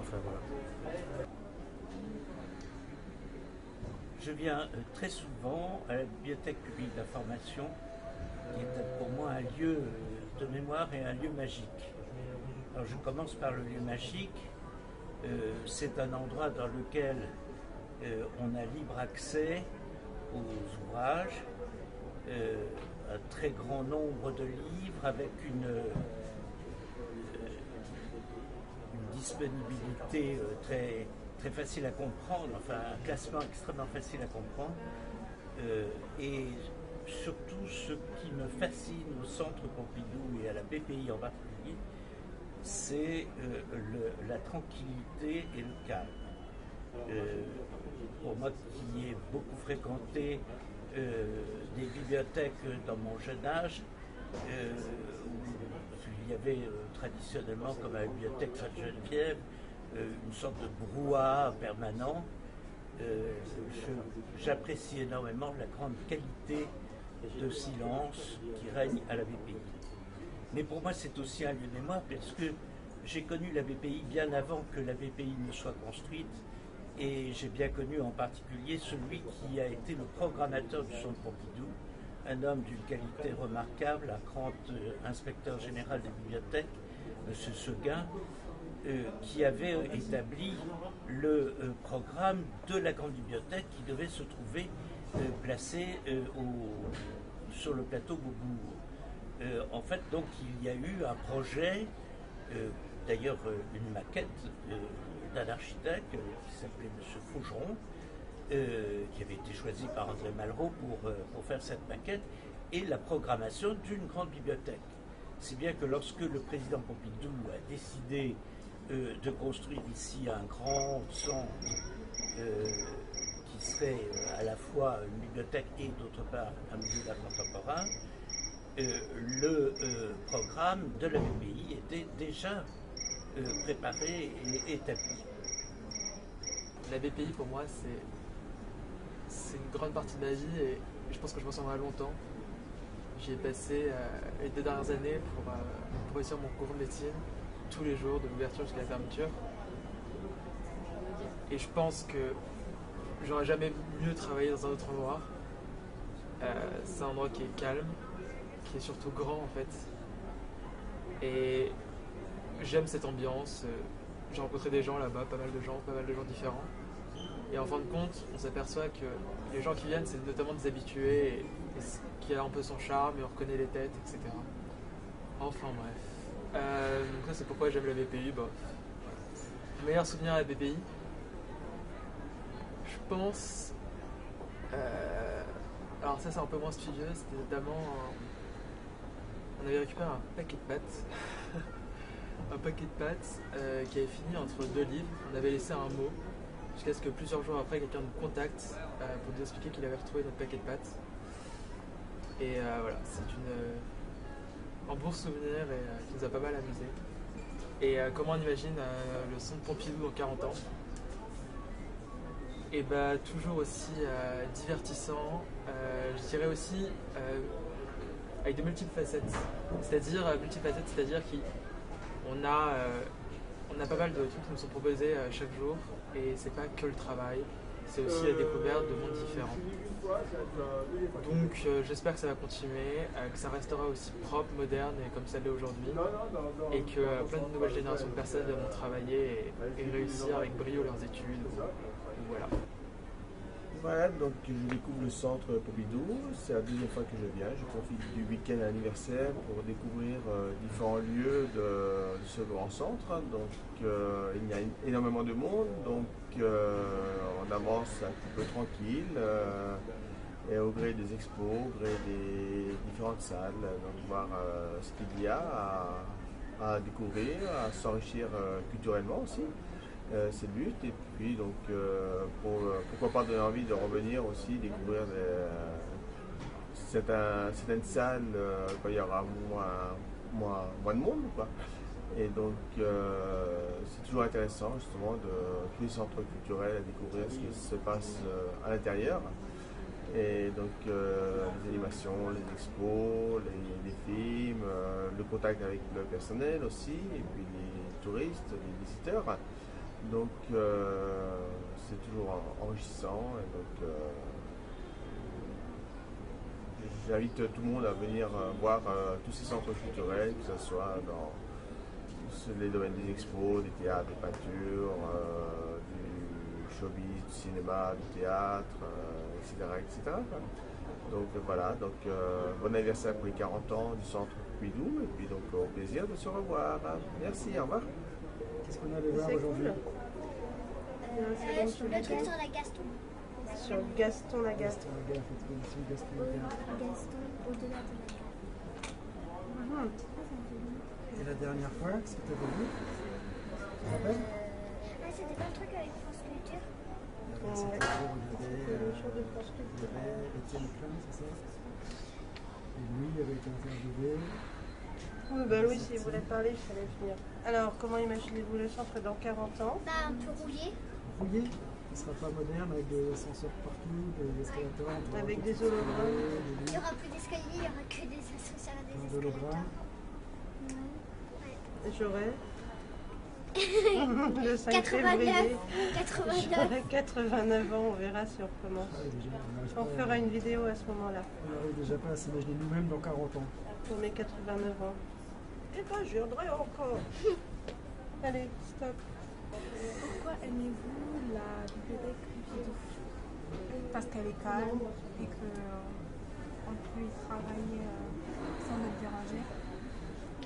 Je viens très souvent à la Bibliothèque publique d'information, qui est pour moi un lieu de mémoire et un lieu magique. Alors je commence par le lieu magique. C'est un endroit dans lequel on a libre accès aux ouvrages, un très grand nombre de livres avec une disponibilité très, très facile à comprendre, enfin un classement extrêmement facile à comprendre. Et surtout ce qui me fascine au Centre Pompidou et à la BPI en particulier, c'est la tranquillité et le calme. Pour moi qui ai beaucoup fréquenté des bibliothèques dans mon jeune âge, où il y avait traditionnellement, comme à la bibliothèque Sainte-Geneviève, une sorte de brouhaha permanent, j'apprécie énormément la grande qualité de silence qui règne à la BPI. Mais pour moi, c'est aussi un lieu de mémoire parce que j'ai connu la BPI bien avant que la BPI ne soit construite et j'ai bien connu en particulier celui qui a été le programmateur du Centre Pompidou, un homme d'une qualité remarquable, un grand inspecteur général des bibliothèques, M. Seguin, qui avait établi le programme de la grande bibliothèque qui devait se trouver placé sur le plateau Beaubourg. En fait, donc, il y a eu un projet, d'ailleurs une maquette d'un architecte qui s'appelait M. Faugeron, qui avait été choisi par André Malraux pour faire cette maquette, et la programmation d'une grande bibliothèque. Si bien que lorsque le président Pompidou a décidé de construire ici un grand centre qui serait à la fois une bibliothèque et d'autre part un musée d'art contemporain, le programme de la BPI était déjà préparé et établi. La BPI pour moi c'est une grande partie de ma vie et je pense que je m'en souviendrai longtemps. J'y ai passé les 2 dernières années pour réussir mon concours de médecine, tous les jours de l'ouverture jusqu'à la fermeture. Et je pense que j'aurais jamais mieux travaillé dans un autre endroit. C'est un endroit qui est calme, qui est surtout grand en fait. Et j'aime cette ambiance. J'ai rencontré des gens là-bas, pas mal de gens différents. Et en fin de compte, on s'aperçoit que les gens qui viennent, c'est notamment des habitués, et qui a un peu son charme, et on reconnaît les têtes, etc. Enfin bref. Donc ça c'est pourquoi j'aime la BPI. Bah, meilleur souvenir à la BPI, je pense... alors ça c'est un peu moins studieux, c'était notamment... on avait récupéré un paquet de pâtes. Un paquet de pâtes qui avait fini entre 2 livres. On avait laissé un mot jusqu'à ce que plusieurs jours après quelqu'un nous contacte pour nous expliquer qu'il avait retrouvé notre paquet de pâtes. Et voilà, c'est un beau souvenir et qui nous a pas mal amusé. Et comment on imagine le Centre Pompidou dans 40 ans? Et bah toujours aussi divertissant, je dirais aussi avec de multiples facettes. C'est-à-dire qu'on a pas mal de trucs qui nous sont proposés chaque jour et c'est pas que le travail, c'est aussi la découverte de mondes différents. Donc j'espère que ça va continuer, que ça restera aussi propre, moderne et comme ça l'est aujourd'hui et que plein de nouvelles générations de personnes vont travailler et réussir avec brio leurs études. Voilà. Voilà, donc je découvre le centre Pompidou, c'est la 2e fois que je viens, je profite du week-end anniversaire pour découvrir différents lieux de ce grand centre, donc il y a énormément de monde, donc on avance un petit peu tranquille, Et au gré des expos, au gré des différentes salles, donc voir ce qu'il y a à découvrir, à s'enrichir culturellement aussi. C'est le but. Et puis donc pourquoi pas donner envie de revenir aussi, découvrir certaines salles quand il y aura moins de monde, quoi. Et donc c'est toujours intéressant justement de tous les centres culturels à découvrir ce qui se passe à l'intérieur. Et donc les animations, les expos, les films, le contact avec le personnel aussi, et puis les touristes, les visiteurs. Donc c'est toujours enrichissant. Et donc j'invite tout le monde à venir voir tous ces centres culturels, que ce soit dans les domaines des expos, des théâtres, des peintures, du showbiz, du cinéma, du théâtre, etc. Donc voilà, donc bon anniversaire pour les 40 ans du Centre Pompidou, et puis donc au plaisir de se revoir. Merci, au revoir. Qu'est-ce qu'on allait voir aujourd'hui? Sur le truc sur la Gaston. Sur Gaston Lagaffe. Gaston Lagaffe, l'exposition Gaston Lagaffe. Gaston, au-delà de la Lagaffe. Et la dernière fois, qu'est-ce que tu avais vu? Tu te rappelles? C'était pas le truc avec France Culture? C'était il y avait Étienne Klein, c'est ça? Et lui avait été interviewé. Oui, bah Louis, s'il voulait parler, il fallait venir. Alors, comment imaginez-vous le centre dans 40 ans? Bah, un peu rouillé. Rouillé? Ce sera pas moderne avec des ascenseurs partout, des escalators. Avec des hologrammes. Il n'y aura plus d'escalier, il n'y aura que des ascenseurs et des Des hologrammes. J'aurais. Le 5 février. 89 ans, on verra si on recommence. On fera une vidéo à ce moment-là. On n'arrive déjà pas à s'imaginer nous-mêmes dans 40 ans. Pour mes 89 ans. Et ben, j'y viendrai encore. Allez, stop. Pourquoi aimez-vous la bibliothèque Pompidou? Parce qu'elle est calme et qu'on peut y travailler sans être dérangé.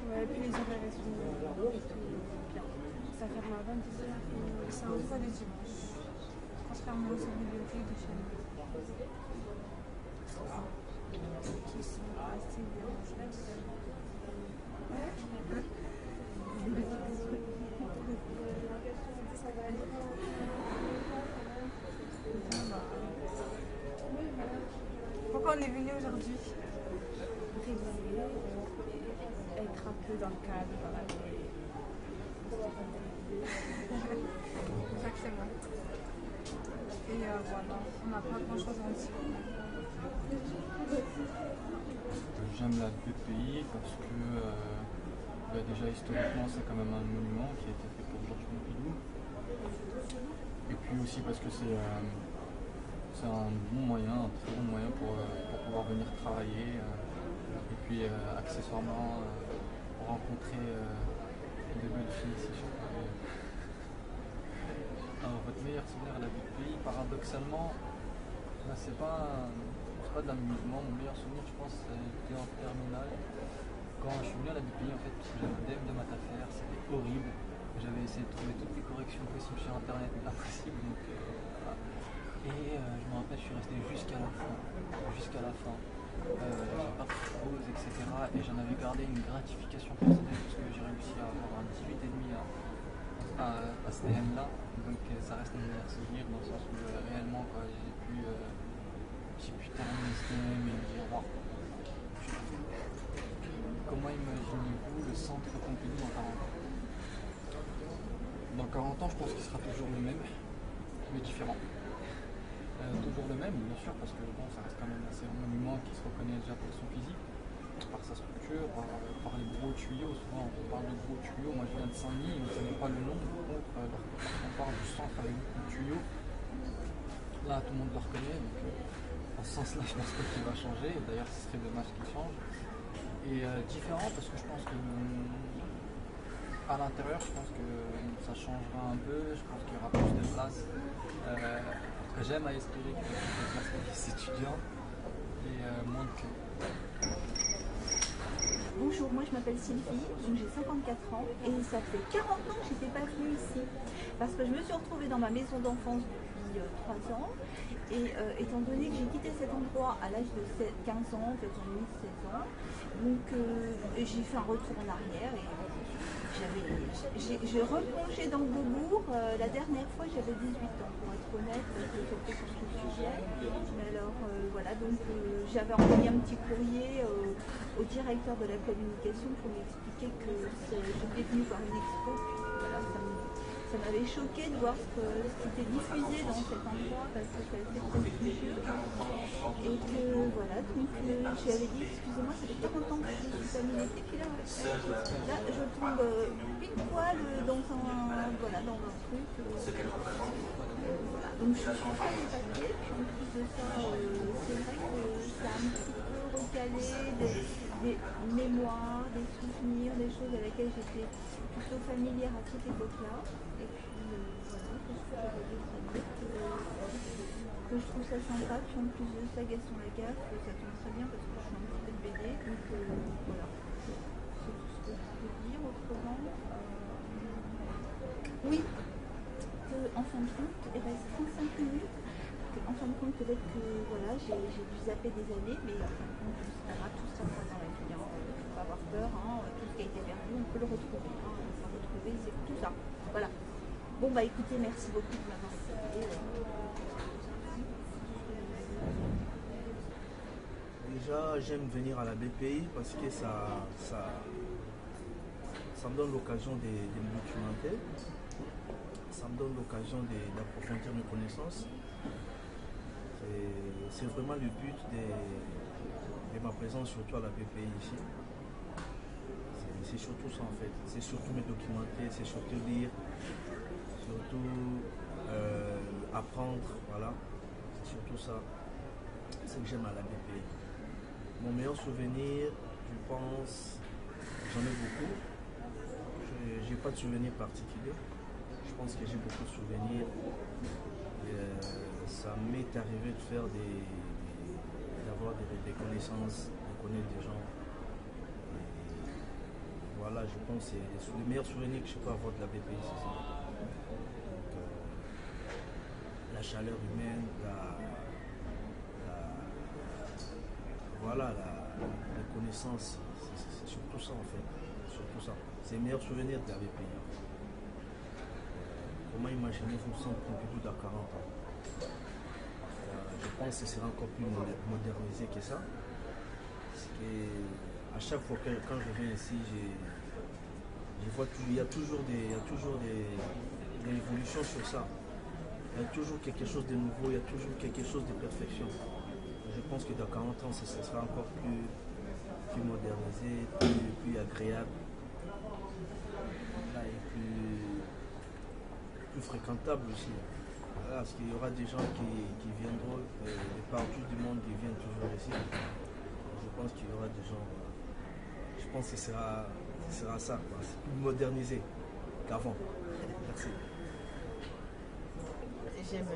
Ouais, et puis les horaires sont bien. Ça ferme à 22h et ça ouvre les dimanches. Contrairement aux bibliothèques de chez nous. Qui sont assez bien. Pourquoi on est venu aujourd'hui? Réviser, être un peu dans le cadre. Exactement. Et voilà, on n'a pas grand chose à dire. J'aime la BPI parce que déjà historiquement c'est quand même un monument qui a été fait pour Georges Pompidou. Et puis aussi parce que c'est un bon moyen, un très bon moyen pour pouvoir venir travailler et puis accessoirement rencontrer des belles filles ici. Alors votre meilleur souvenir à la BPI, paradoxalement, c'est pas de l'amusement. Mon meilleur souvenir, je pense, c'était en terminale. Quand je suis venu à la BPI, en fait, parce que j'avais un DM de maths à faire, c'était horrible. J'avais essayé de trouver toutes les corrections possibles sur internet, mais impossible. Donc, voilà. Et je me rappelle, je suis resté jusqu'à la fin. J'ai pas pris de pause, etc. Et j'en avais gardé une gratification personnelle parce que j'ai réussi à avoir un 18,5 à ce DM-là. Donc ça reste un meilleur souvenir dans le sens où réellement j'ai pu terminer ce DM et me dire wow. Comment imaginez-vous le centre Pompidou dans 40 ans? Dans 40 ans, je pense qu'il sera toujours le même, mais différent. Toujours le même, bien sûr, parce que bon, ça reste quand même assez un monument qui se reconnaît déjà pour son physique, par sa structure, par les gros tuyaux. Souvent on parle de gros tuyaux, moi je viens de Saint-Denis, on ne connaît pas le nom, par contre lorsqu'on parle du centre avec beaucoup de tuyaux, là tout le monde le reconnaît, donc en ce sens-là je pense que tout va changer, d'ailleurs ce serait dommage qu'il change. Et différent parce que je pense que à l'intérieur je pense que ça changera un peu, je pense qu'il y aura plus de place. J'aime à espérer qu'il y ait plus de place pour les étudiants et moins de queue. Bonjour, moi je m'appelle Sylvie, donc j'ai 54 ans et ça fait 40 ans que je n'étais pas venue ici parce que je me suis retrouvée dans ma maison d'enfance depuis 3 ans Et étant donné que j'ai quitté cet endroit à l'âge de 15 ans, en fait j'en ai eu 16 ans, donc j'ai fait un retour en arrière et j'ai replongé dans Beaubourg. La dernière fois j'avais 18 ans, pour être honnête, c'était sur le sujet. Mais alors voilà, donc j'avais envoyé un petit courrier au directeur de la communication pour lui expliquer que j'étais venue voir une expo. Voilà, ça m'avait choqué de voir ce qui était diffusé dans cet endroit parce que c'est assez prestigieux. Et que voilà, donc je lui avais dit, excusez-moi, ça fait 40 ans que je suis familiarité, puis là je tombe pile poil dans un truc. Voilà. Donc je suis très impactée, puis en plus de ça, c'est vrai que ça a un petit peu recalé des mémoires, des souvenirs, des choses à laquelle j'étais plutôt familière à cette époque-là. Et puis voilà, que je trouve ça sympa. Puis en plus de ça, Gaston Lagaffe, ça tombe très bien parce que je suis un petit peu de BD. Donc voilà, c'est tout ce que je peux dire autrement. Oui, en fin de compte, il reste 35 minutes. En fin de compte, peut-être que voilà, j'ai dû zapper des années, mais en fin de compte, tout ça sera dans la vie. Il ne faut pas avoir peur, hein. Tout ce qui a été perdu, on peut le retrouver. Hein. On peut le retrouver, c'est tout ça. Voilà. Bon, bah écoutez, merci beaucoup de m'avoir écouté. Déjà, j'aime venir à la BPI parce que ça me donne l'occasion de me documenter. Ça me donne l'occasion d'approfondir mes connaissances. C'est vraiment le but de ma présence, surtout à la BPI ici. C'est surtout ça en fait. C'est surtout me documenter, c'est surtout lire, surtout apprendre. Voilà. C'est surtout ça. C'est que j'aime à la BPI. Mon meilleur souvenir, je pense, j'en ai beaucoup. Je n'ai pas de souvenir particulier. Je pense que j'ai beaucoup de souvenirs. Ça m'est arrivé d'avoir des connaissances, de connaître des gens. Et voilà, je pense que c'est les meilleurs souvenirs que je peux avoir de la BPI, c'est ça. Donc, la chaleur humaine, voilà, la connaissance, c'est surtout ça en fait. Surtout ça. C'est les meilleurs souvenirs de la BPI. Comment imaginez-vous le centre Pompidou dans 40 ans? Je pense que ce sera encore plus modernisé que ça. Parce que à chaque fois que quand je viens ici, je vois qu'il y a toujours des évolutions sur ça. Il y a toujours quelque chose de nouveau, il y a toujours quelque chose de perfection. Je pense que dans 40 ans, ce sera encore plus modernisé, plus agréable. Et plus fréquentable aussi. Voilà, parce qu'il y aura des gens qui viendront de partout du monde qui viennent toujours ici. Je pense qu'il y aura des gens. Je pense que ce sera ça. C'est plus modernisé qu'avant. Merci. J'aime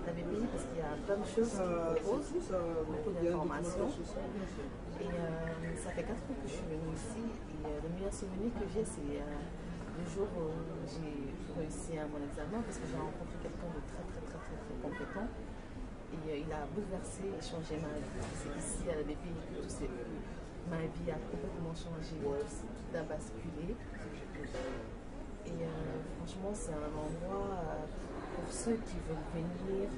la BPI parce qu'il y a plein de choses qui proposent, beaucoup d'informations. Et ça fait 4 ans que je suis venue ici. Et le meilleur souvenir que j'ai, c'est le jour où j'ai réussi à mon examen parce que j'ai rencontré quelqu'un de très compétent. Et il a bouleversé et changé ma vie. C'est ici à la BPI que ma vie a complètement changé. Tout a basculé. Et franchement, c'est un endroit pour ceux qui veulent venir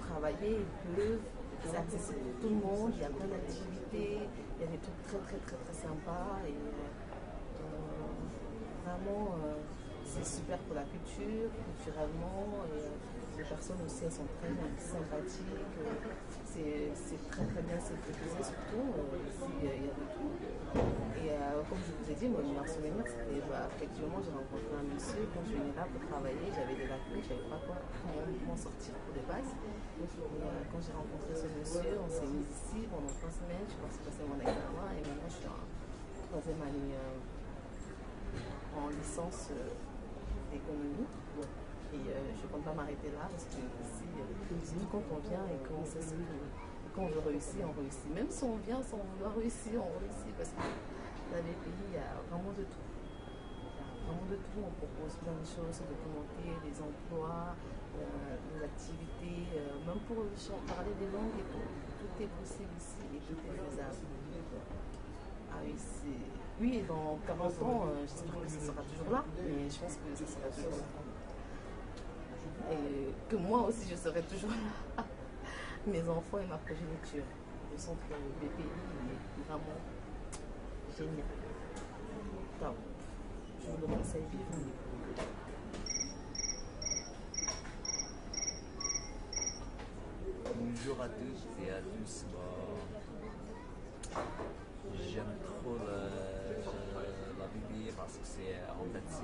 travailler, ils peuvent. C'est accessible pour tout le monde, il y a plein d'activités, il y a des trucs très sympas. Et vraiment, c'est super pour la culture, culturellement. Et les personnes aussi, elles sont très sympathiques. C'est très bien sécurisé, surtout. Ici, il y a de tout. Et comme je vous ai dit, mon meilleur souvenir, c'était effectivement, j'ai rencontré un monsieur. Quand je venais là pour travailler, j'avais des lacunes, je ne savais pas comment m'en sortir pour les bases. Et quand j'ai rencontré ce monsieur, on s'est mis ici pendant 3 semaines. Je pensais passer mon examen et maintenant je suis en 3e année en licence d'économie. Et je ne compte pas m'arrêter là parce que ici, quand on vient et quand on veut réussir, on réussit. Même si on vient sans vouloir réussir, on réussit parce que dans les pays, il y a vraiment de tout. Il y a vraiment de tout. On propose plein de choses, de commenter les emplois, les activités, même pour parler des langues et tout. Tout est possible ici et tout est faisable. Ah oui, oui, dans 40 ans, j'espère que ça sera toujours là, mais je pense que ça sera toujours là. Et que moi aussi, je serai toujours là. Mes enfants et ma progéniture. Le centre BPI est vraiment génial. Top. Je vous le conseille vivement. Bonjour à tous et à tous. J'aime trop la BPI parce que c'est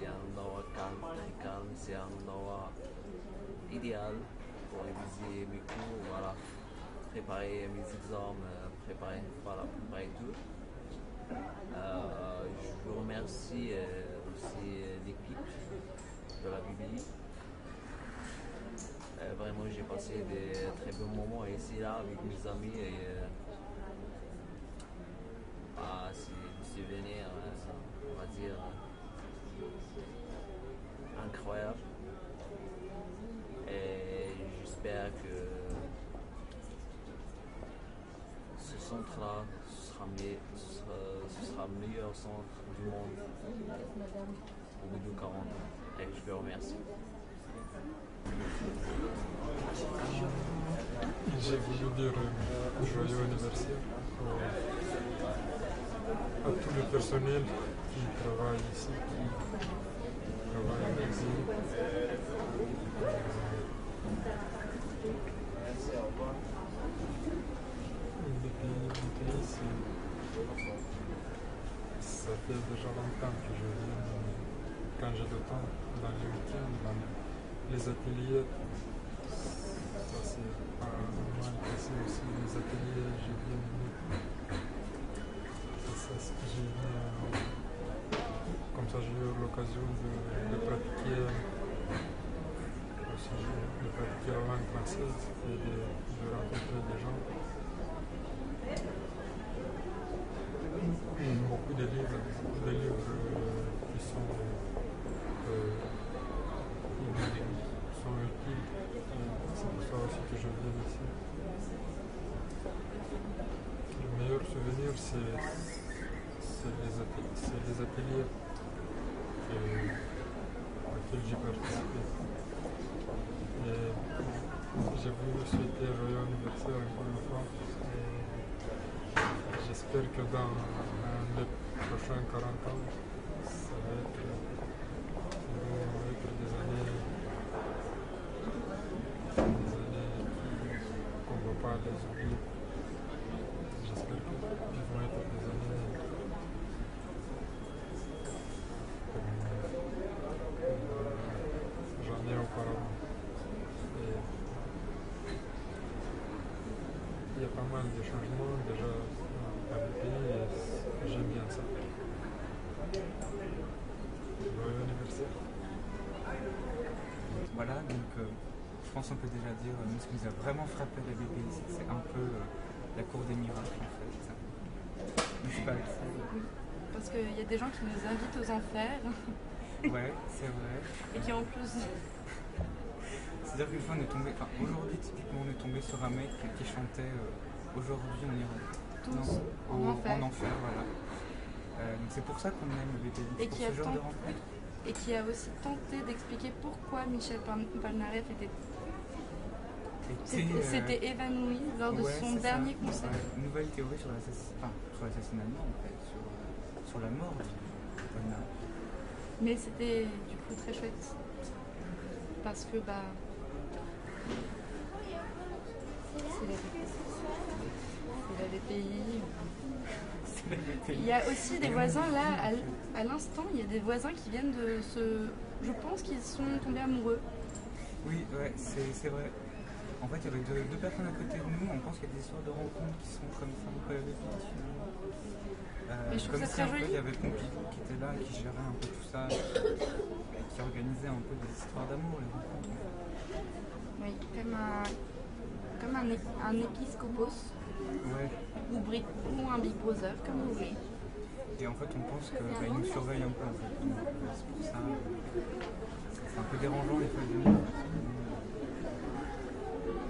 un endroit calme, très calme. C'est un endroit idéal pour réviser mes cours, voilà, préparer mes examens, préparer tout. Je vous remercie aussi l'équipe de la BPI. Vraiment, j'ai passé des très bons moments ici là avec mes amis et c'est des souvenirs, on va dire, incroyables. Et j'espère que ce centre-là sera le meilleur centre du monde au bout de 40 ans. Et je vous remercie. J'ai voulu dire joyeux anniversaire à tout le personnel qui travaille ici, qui travaille en exil. Le pays, ça fait déjà longtemps que je viens, quand j'ai le temps, dans les week-ends, dans les ateliers. Ça c'est pas mal passé aussi, les ateliers, j'ai bien aimé. C'est ça ce que j'ai aimé. Comme ça j'ai eu l'occasion de pratiquer aussi, de pratiquer la langue française et de rencontrer des gens. Beaucoup de livres qui sont utiles. C'est pour ça aussi que je viens ici. Le meilleur souvenir, c'est les ateliers auxquels j'ai participé. Et j'ai voulu souhaiter un joyeux anniversaire encore une fois. Et j'espère que dans les prochains 40 ans, ça va être des années qu'on ne va pas les oublier. J'espère qu'ils vont être des années comme j'en ai auparavant. Et il y a pas mal de changements déjà dans le pays et j'aime bien ça. Joyeux anniversaire. Voilà, donc je pense qu'on peut déjà dire ce qui nous a vraiment frappé la BPI, c'est un peu la cour des miracles en fait. N'est-ce pas, Axel? Oui, parce qu'il y a des gens qui nous invitent aux enfers. Ouais, c'est vrai. Et qui en plus... C'est-à-dire qu'une fois on est tombé, enfin aujourd'hui typiquement on est tombé sur un mec qui chantait aujourd'hui on ira tous en enfer, voilà. Donc c'est pour ça qu'on aime le BPI, c'est pour ce genre de rencontre. Et qui a aussi tenté d'expliquer pourquoi Michel Polnareff s'était évanoui lors de son dernier concert. Ouais, une nouvelle théorie sur l'assassinat, en fait, sur la mort de Polnareff. Mais c'était du coup très chouette. Parce que c'est la BPI. Il y a aussi des voisins là, à l'instant, il y a des voisins qui viennent de se... Je pense qu'ils sont tombés amoureux. Oui, ouais, c'est vrai. En fait, il y avait deux personnes à côté de nous, on pense qu'il y a des histoires de rencontres qui sont comme ça, un peu avec Mais je trouve comme ça si très un peu, joli. il y avait Pompidou qui était là, qui gérait un peu tout ça, qui organisait un peu des histoires d'amour, les rencontres. Oui, comme un épiscopos. Ouais. Ou un Big Brother, comme vous voulez. Et en fait, on pense qu'ils nous surveillent un peu. En fait. Donc, c'est pour ça. C'est un peu dérangeant les fois de venir.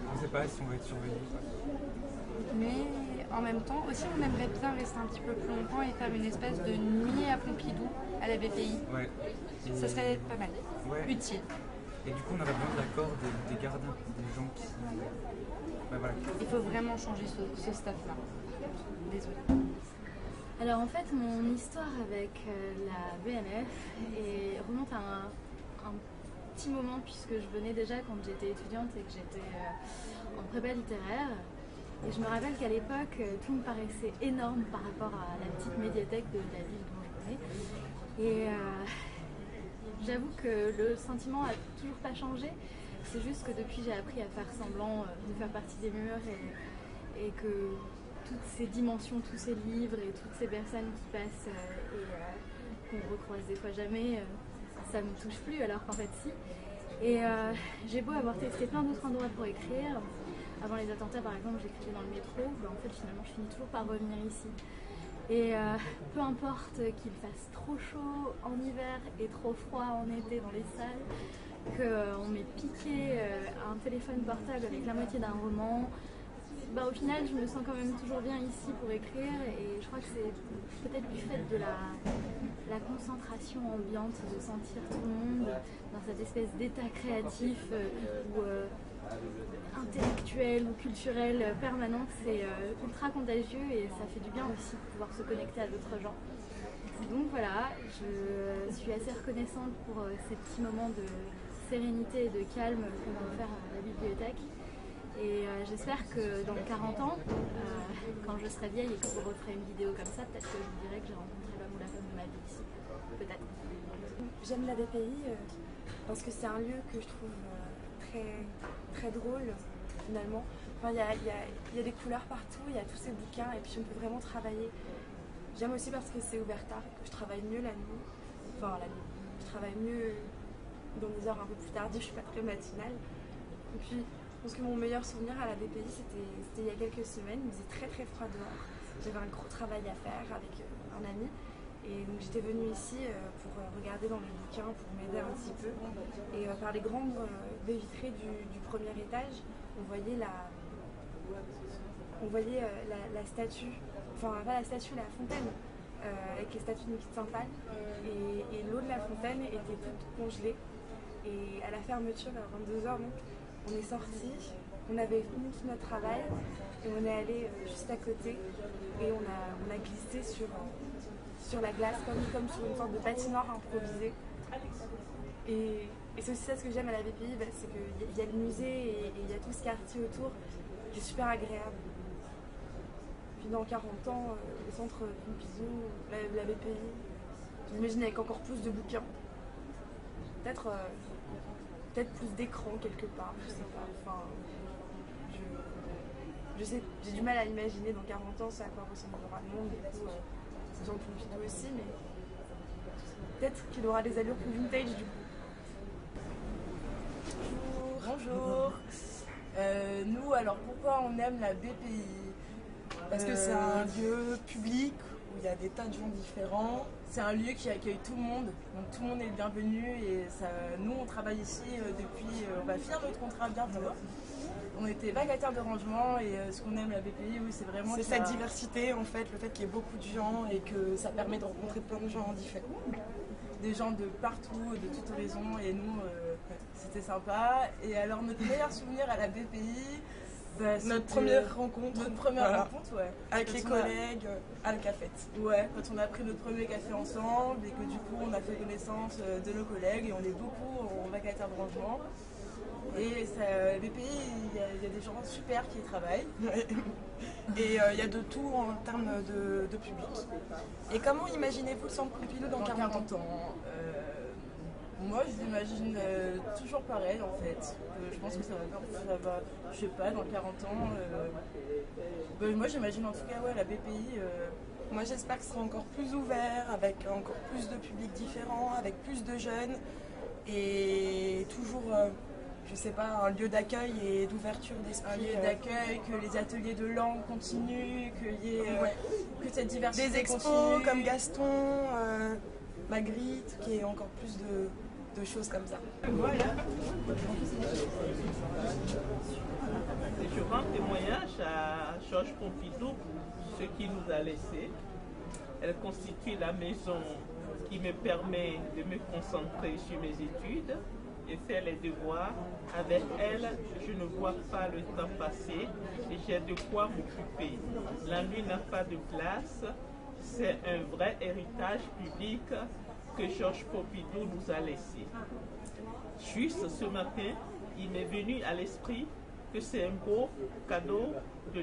On ne sait pas si on va être surveillé ou pas. Mais en même temps, aussi, on aimerait bien rester un petit peu plus longtemps et faire une espèce de nuit à Pompidou, à la BPI. Ouais. Ça serait pas mal, utile. Et du coup, on aurait besoin de l'accord des gardiens, des gens qui... Ouais, voilà. Il faut vraiment changer ce staff-là. Désolée. Alors en fait, mon histoire avec la BNF remonte à un petit moment, puisque je venais déjà quand j'étais étudiante et que j'étais en prépa littéraire. Et je me rappelle qu'à l'époque, tout me paraissait énorme par rapport à la petite médiathèque de la ville dont je venais. Et j'avoue que le sentiment n'a toujours pas changé. C'est juste que depuis, j'ai appris à faire semblant de faire partie des murs et que toutes ces dimensions, tous ces livres et toutes ces personnes qui passent et qu'on recroise des fois jamais, ça me touche plus, alors qu'en fait si. Et j'ai beau avoir testé plein d'autres endroits pour écrire. Avant les attentats, par exemple, j'écrivais dans le métro. En fait, finalement, je finis toujours par revenir ici. Et peu importe qu'il fasse trop chaud en hiver et trop froid en été dans les salles, qu'on m'ait piqué un téléphone portable avec la moitié d'un roman, au final, je me sens quand même toujours bien ici pour écrire. Et je crois que c'est peut-être du fait de la concentration ambiante, de sentir tout le monde dans cette espèce d'état créatif ou intellectuel ou culturel permanent, c'est ultra contagieux et ça fait du bien aussi de pouvoir se connecter à d'autres gens. Donc voilà, je suis assez reconnaissante pour ces petits moments de sérénité et de calme que l'on peut faire à la bibliothèque. Et j'espère que dans 40 ans, quand je serai vieille et que vous referez une vidéo comme ça, peut-être que je vous dirai que j'ai rencontré l'homme ou la femme de ma vie ici. Peut-être. J'aime la BPI parce que c'est un lieu que je trouve très drôle finalement. Enfin, il y a des couleurs partout, il y a tous ces bouquins et puis on peut vraiment travailler. J'aime aussi parce que c'est ouvert tard et que je travaille mieux la nuit. Enfin la nuit. Je travaille mieux dans des heures un peu plus tardives, je suis pas très matinale. Et puis je pense que mon meilleur souvenir à la BPI c'était il y a quelques semaines, il faisait très froid dehors. J'avais un gros travail à faire avec un ami. Et donc j'étais venue ici pour regarder dans les bouquins, pour m'aider un petit peu. Et par les grandes baies vitrées du premier étage, on voyait la statue, enfin pas la statue, la fontaine, avec les statues de Nikita Saint-Pal. Et l'eau de la fontaine était toute congelée. Et à la fermeture, vers 22h, donc, on est sorti, on avait fini tout notre travail et on est allé juste à côté et on a glissé sur la glace comme sur une sorte de patinoire improvisée. Et c'est aussi ça ce que j'aime à la BPI, c'est qu'il y a le musée et il y a tout ce quartier autour qui est super agréable. Puis dans 40 ans, le centre Pompidou, la BPI, j'imagine avec encore plus de bouquins. Peut-être plus d'écran quelque part, je sais pas. Enfin, je sais, j'ai du mal à imaginer dans 40 ans c'est à quoi ressemblera le monde, du coup, c'est Jean Pompidou aussi, mais peut-être qu'il aura des allures plus vintage du coup. Bonjour. Nous, alors pourquoi on aime la BPI? Parce que c'est un lieu public où il y a des tas de gens différents. C'est un lieu qui accueille tout le monde, donc tout le monde est le bienvenu et ça, nous on travaille ici depuis, on va finir notre contrat bientôt. On était vacataires de rangement et ce qu'on aime la BPI, oui, c'est vraiment... C'est cette diversité en fait, le fait qu'il y ait beaucoup de gens et que ça permet de rencontrer plein de gens différents. Des gens de partout, de toutes horizons et nous, c'était sympa. Et alors notre meilleur souvenir à la BPI, notre première rencontre. Notre première rencontre, ouais. Avec les collègues à la cafette. Ouais, quand on a pris notre premier café ensemble et que du coup on a fait connaissance de nos collègues et on est beaucoup en vacataire de rangement. Et ça, BPI, il y a des gens super qui y travaillent. Et il y a de tout en termes de public. Et comment imaginez-vous le centre Pompidou dans 40 ans? Moi, je l'imagine toujours pareil, en fait. Je pense que ça va, je sais pas, dans 40 ans. Moi, j'imagine en tout cas, ouais, la BPI. Moi, j'espère que ce sera encore plus ouvert, avec encore plus de publics différents, avec plus de jeunes. Et toujours, je sais pas, un lieu d'accueil et d'ouverture d'esprit. Un lieu d'accueil, que les ateliers de langue continuent, qu'il y ait que cette diversité des expos continue. Comme Gaston, Magritte, qui est encore plus de choses comme ça. Voilà. Je rends témoignage à Georges Pompidou, ce qu'il nous a laissé. Elle constitue la maison qui me permet de me concentrer sur mes études et faire les devoirs. Avec elle, je ne vois pas le temps passer et j'ai de quoi m'occuper. La nuit n'a pas de place. C'est un vrai héritage public que Georges Pompidou nous a laissé. Juste ce matin, il m'est venu à l'esprit que c'est un beau cadeau de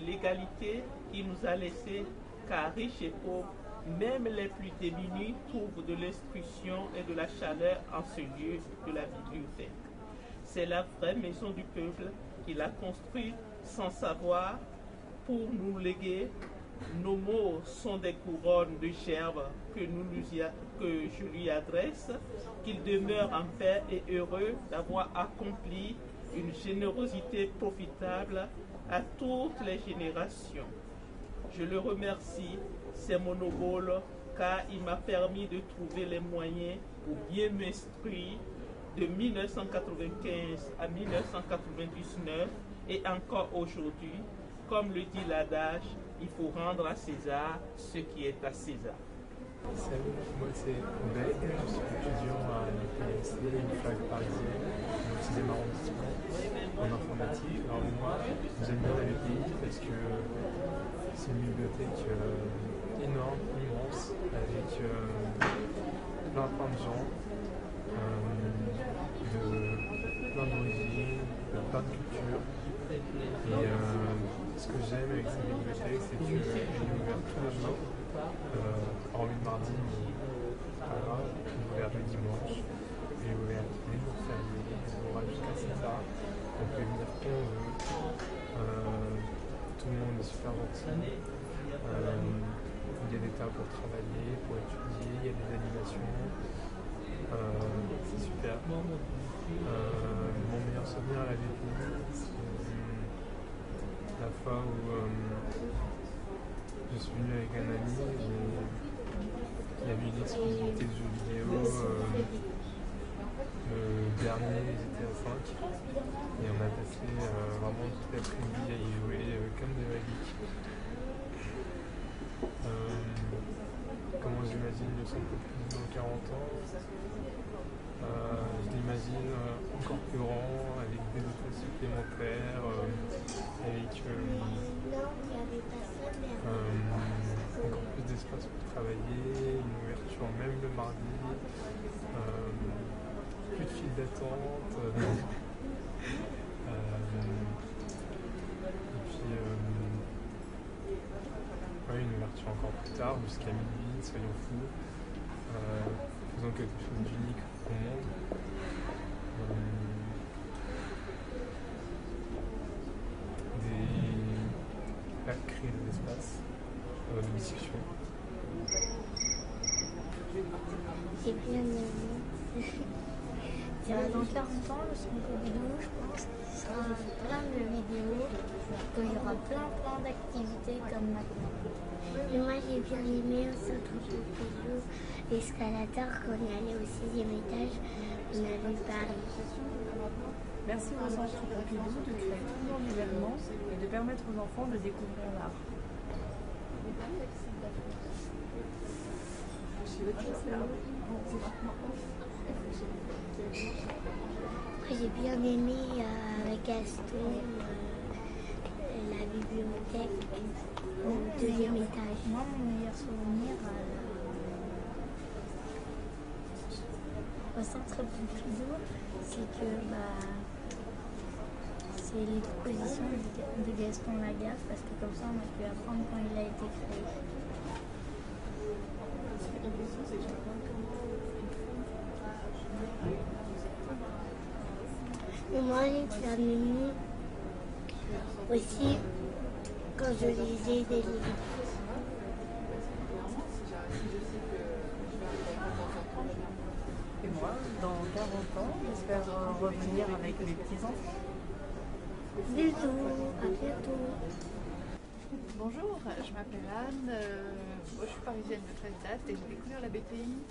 l'égalité qu'il nous a laissé, car riches et pauvres, même les plus démunis trouvent de l'instruction et de la chaleur en ce lieu de la bibliothèque. C'est la vraie maison du peuple qu'il a construite sans savoir pour nous léguer. Nos mots sont des couronnes de gerbes que je lui adresse, qu'il demeure en paix et heureux d'avoir accompli une générosité profitable à toutes les générations. Je le remercie, c'est mon obole, car il m'a permis de trouver les moyens pour bien m'instruire de 1995 à 1999 et encore aujourd'hui. Comme le dit l'adage, il faut rendre à César ce qui est à César. Salut, moi c'est Beck, je suis étudiant à l'UPMC, une fac parisienne, au 6e arrondissement, en informatique. Alors moi, j'aime bien la BPI parce que c'est une bibliothèque énorme, immense, avec plein de gens, de plein d'origines, de plein de cultures. Et ce que j'aime avec cette bibliothèque, c'est qu'elle est ouverte tous les jours. Hormis le mardi, mais pas grave, elle est ouverte le dimanche, elle est ouverte les jours fériés, elle aura jusqu'à 7 heures, on peut venir quand on veut, tout le monde est super gentil, il y a des tas pour travailler, pour étudier, il y a des animations, c'est super. Mon meilleur souvenir à la BPI, c'est la fois où je suis venu avec un ami, il y avait une exclusivité de jeux vidéo, le dernier GTA 5, et on a passé vraiment toute l'après-midi à y jouer comme des magiques. Comment j'imagine le son plus dans 40 ans, je l'imagine encore plus grand, avec des états supplémentaires, avec encore plus d'espace pour travailler, une ouverture même le mardi, plus de file d'attente, et puis une ouverture encore plus tard, jusqu'à minuit, soyons fous, faisons quelque chose d'unique au monde. Créer des espaces de discussion. J'ai bien aimé. Dans 40 ans, le son Pompidou, je pense, sera plein de vidéos, qu'il y aura plein d'activités comme maintenant. Et moi, j'ai bien aimé un centre Pompidou escalator quand on est allé au 6e étage, on a vu Paris. Merci au centre Pompidou de créer toujours d'événements et de permettre aux enfants de découvrir l'art. J'ai bien aimé avec Gaston la bibliothèque au 2e étage. Moi, mon meilleur souvenir au centre Pompidou, c'est que c'est l'exposition de Gaston Lagaffe, parce que comme ça on a pu apprendre quand il a été créé. Moi, j'ai bien aimé aussi quand je lisais des livres. moi, dans 40 ans. J'espère revenir avec mes petits-enfants. Bisous, à bientôt. Bonjour, je m'appelle Anne, je suis parisienne de très date et j'ai découvert la BPI.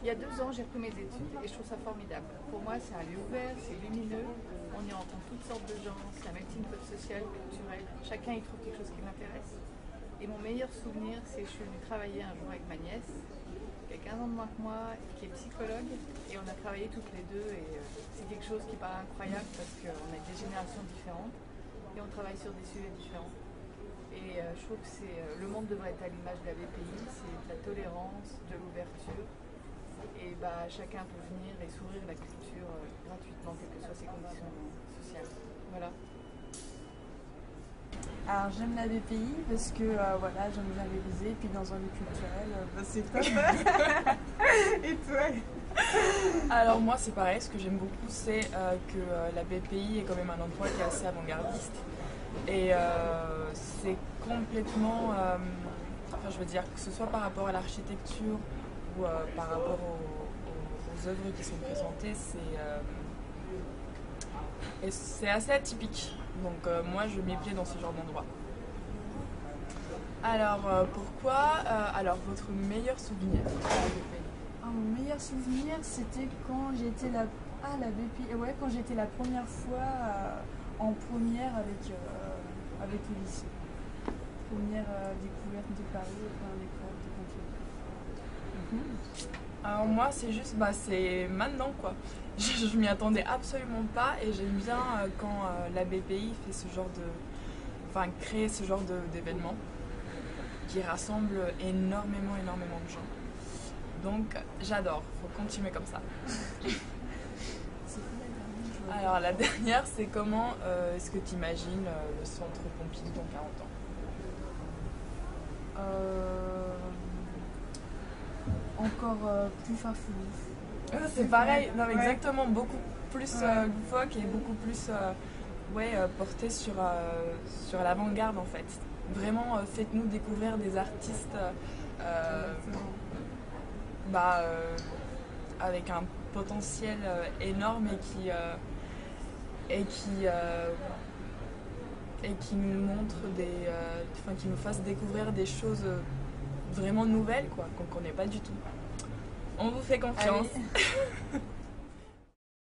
Il y a 2 ans, j'ai repris mes études et je trouve ça formidable. Pour moi, c'est un lieu ouvert, c'est lumineux, on y rencontre toutes sortes de gens, c'est un melting pot social, culturel, chacun y trouve quelque chose qui l'intéresse. Et mon meilleur souvenir, c'est que je suis venue travailler un jour avec ma nièce, qui a 15 ans de moins que moi, qui est psychologue, et on a travaillé toutes les deux, et c'est quelque chose qui paraît incroyable parce qu'on a des générations différentes, et on travaille sur des sujets différents. Et je trouve que le monde devrait être à l'image de la BPI, c'est de la tolérance, de l'ouverture, et chacun peut venir et s'ouvrir la culture gratuitement, quelles que soient ses conditions sociales. Voilà. Alors j'aime la BPI parce que voilà, j'aime bien réviser, puis dans un lieu culturel, c'est top. Et toi? Alors moi c'est pareil, ce que j'aime beaucoup c'est que la BPI est quand même un endroit qui est assez avant-gardiste. Et c'est complètement, enfin je veux dire, que ce soit par rapport à l'architecture ou par rapport aux œuvres qui sont présentées, c'est assez atypique. Donc moi je m'y plais dans ce genre d'endroit. Alors pourquoi alors votre meilleur souvenir à la BPI? Mon meilleur souvenir c'était quand j'étais la BPI, ouais, quand j'étais la première fois en première avec le lycée. Première découverte de Paris et première découverte de Canton. Alors moi c'est juste, c'est maintenant quoi. Je m'y attendais absolument pas et j'aime bien quand la BPI fait ce genre crée ce genre d'événements qui rassemble énormément de gens. Donc j'adore, faut continuer comme ça. Alors la dernière c'est comment est-ce que tu imagines le centre Pompidou dans 40 ans? Encore plus farfelu. C'est pareil, non, exactement, beaucoup plus loufoque et beaucoup plus porté sur l'avant-garde en fait. Vraiment, faites-nous découvrir des artistes avec un potentiel énorme et qui nous montre qui nous fasse découvrir des choses vraiment nouvelles quoi, qu'on ne connaît pas du tout. On vous fait confiance.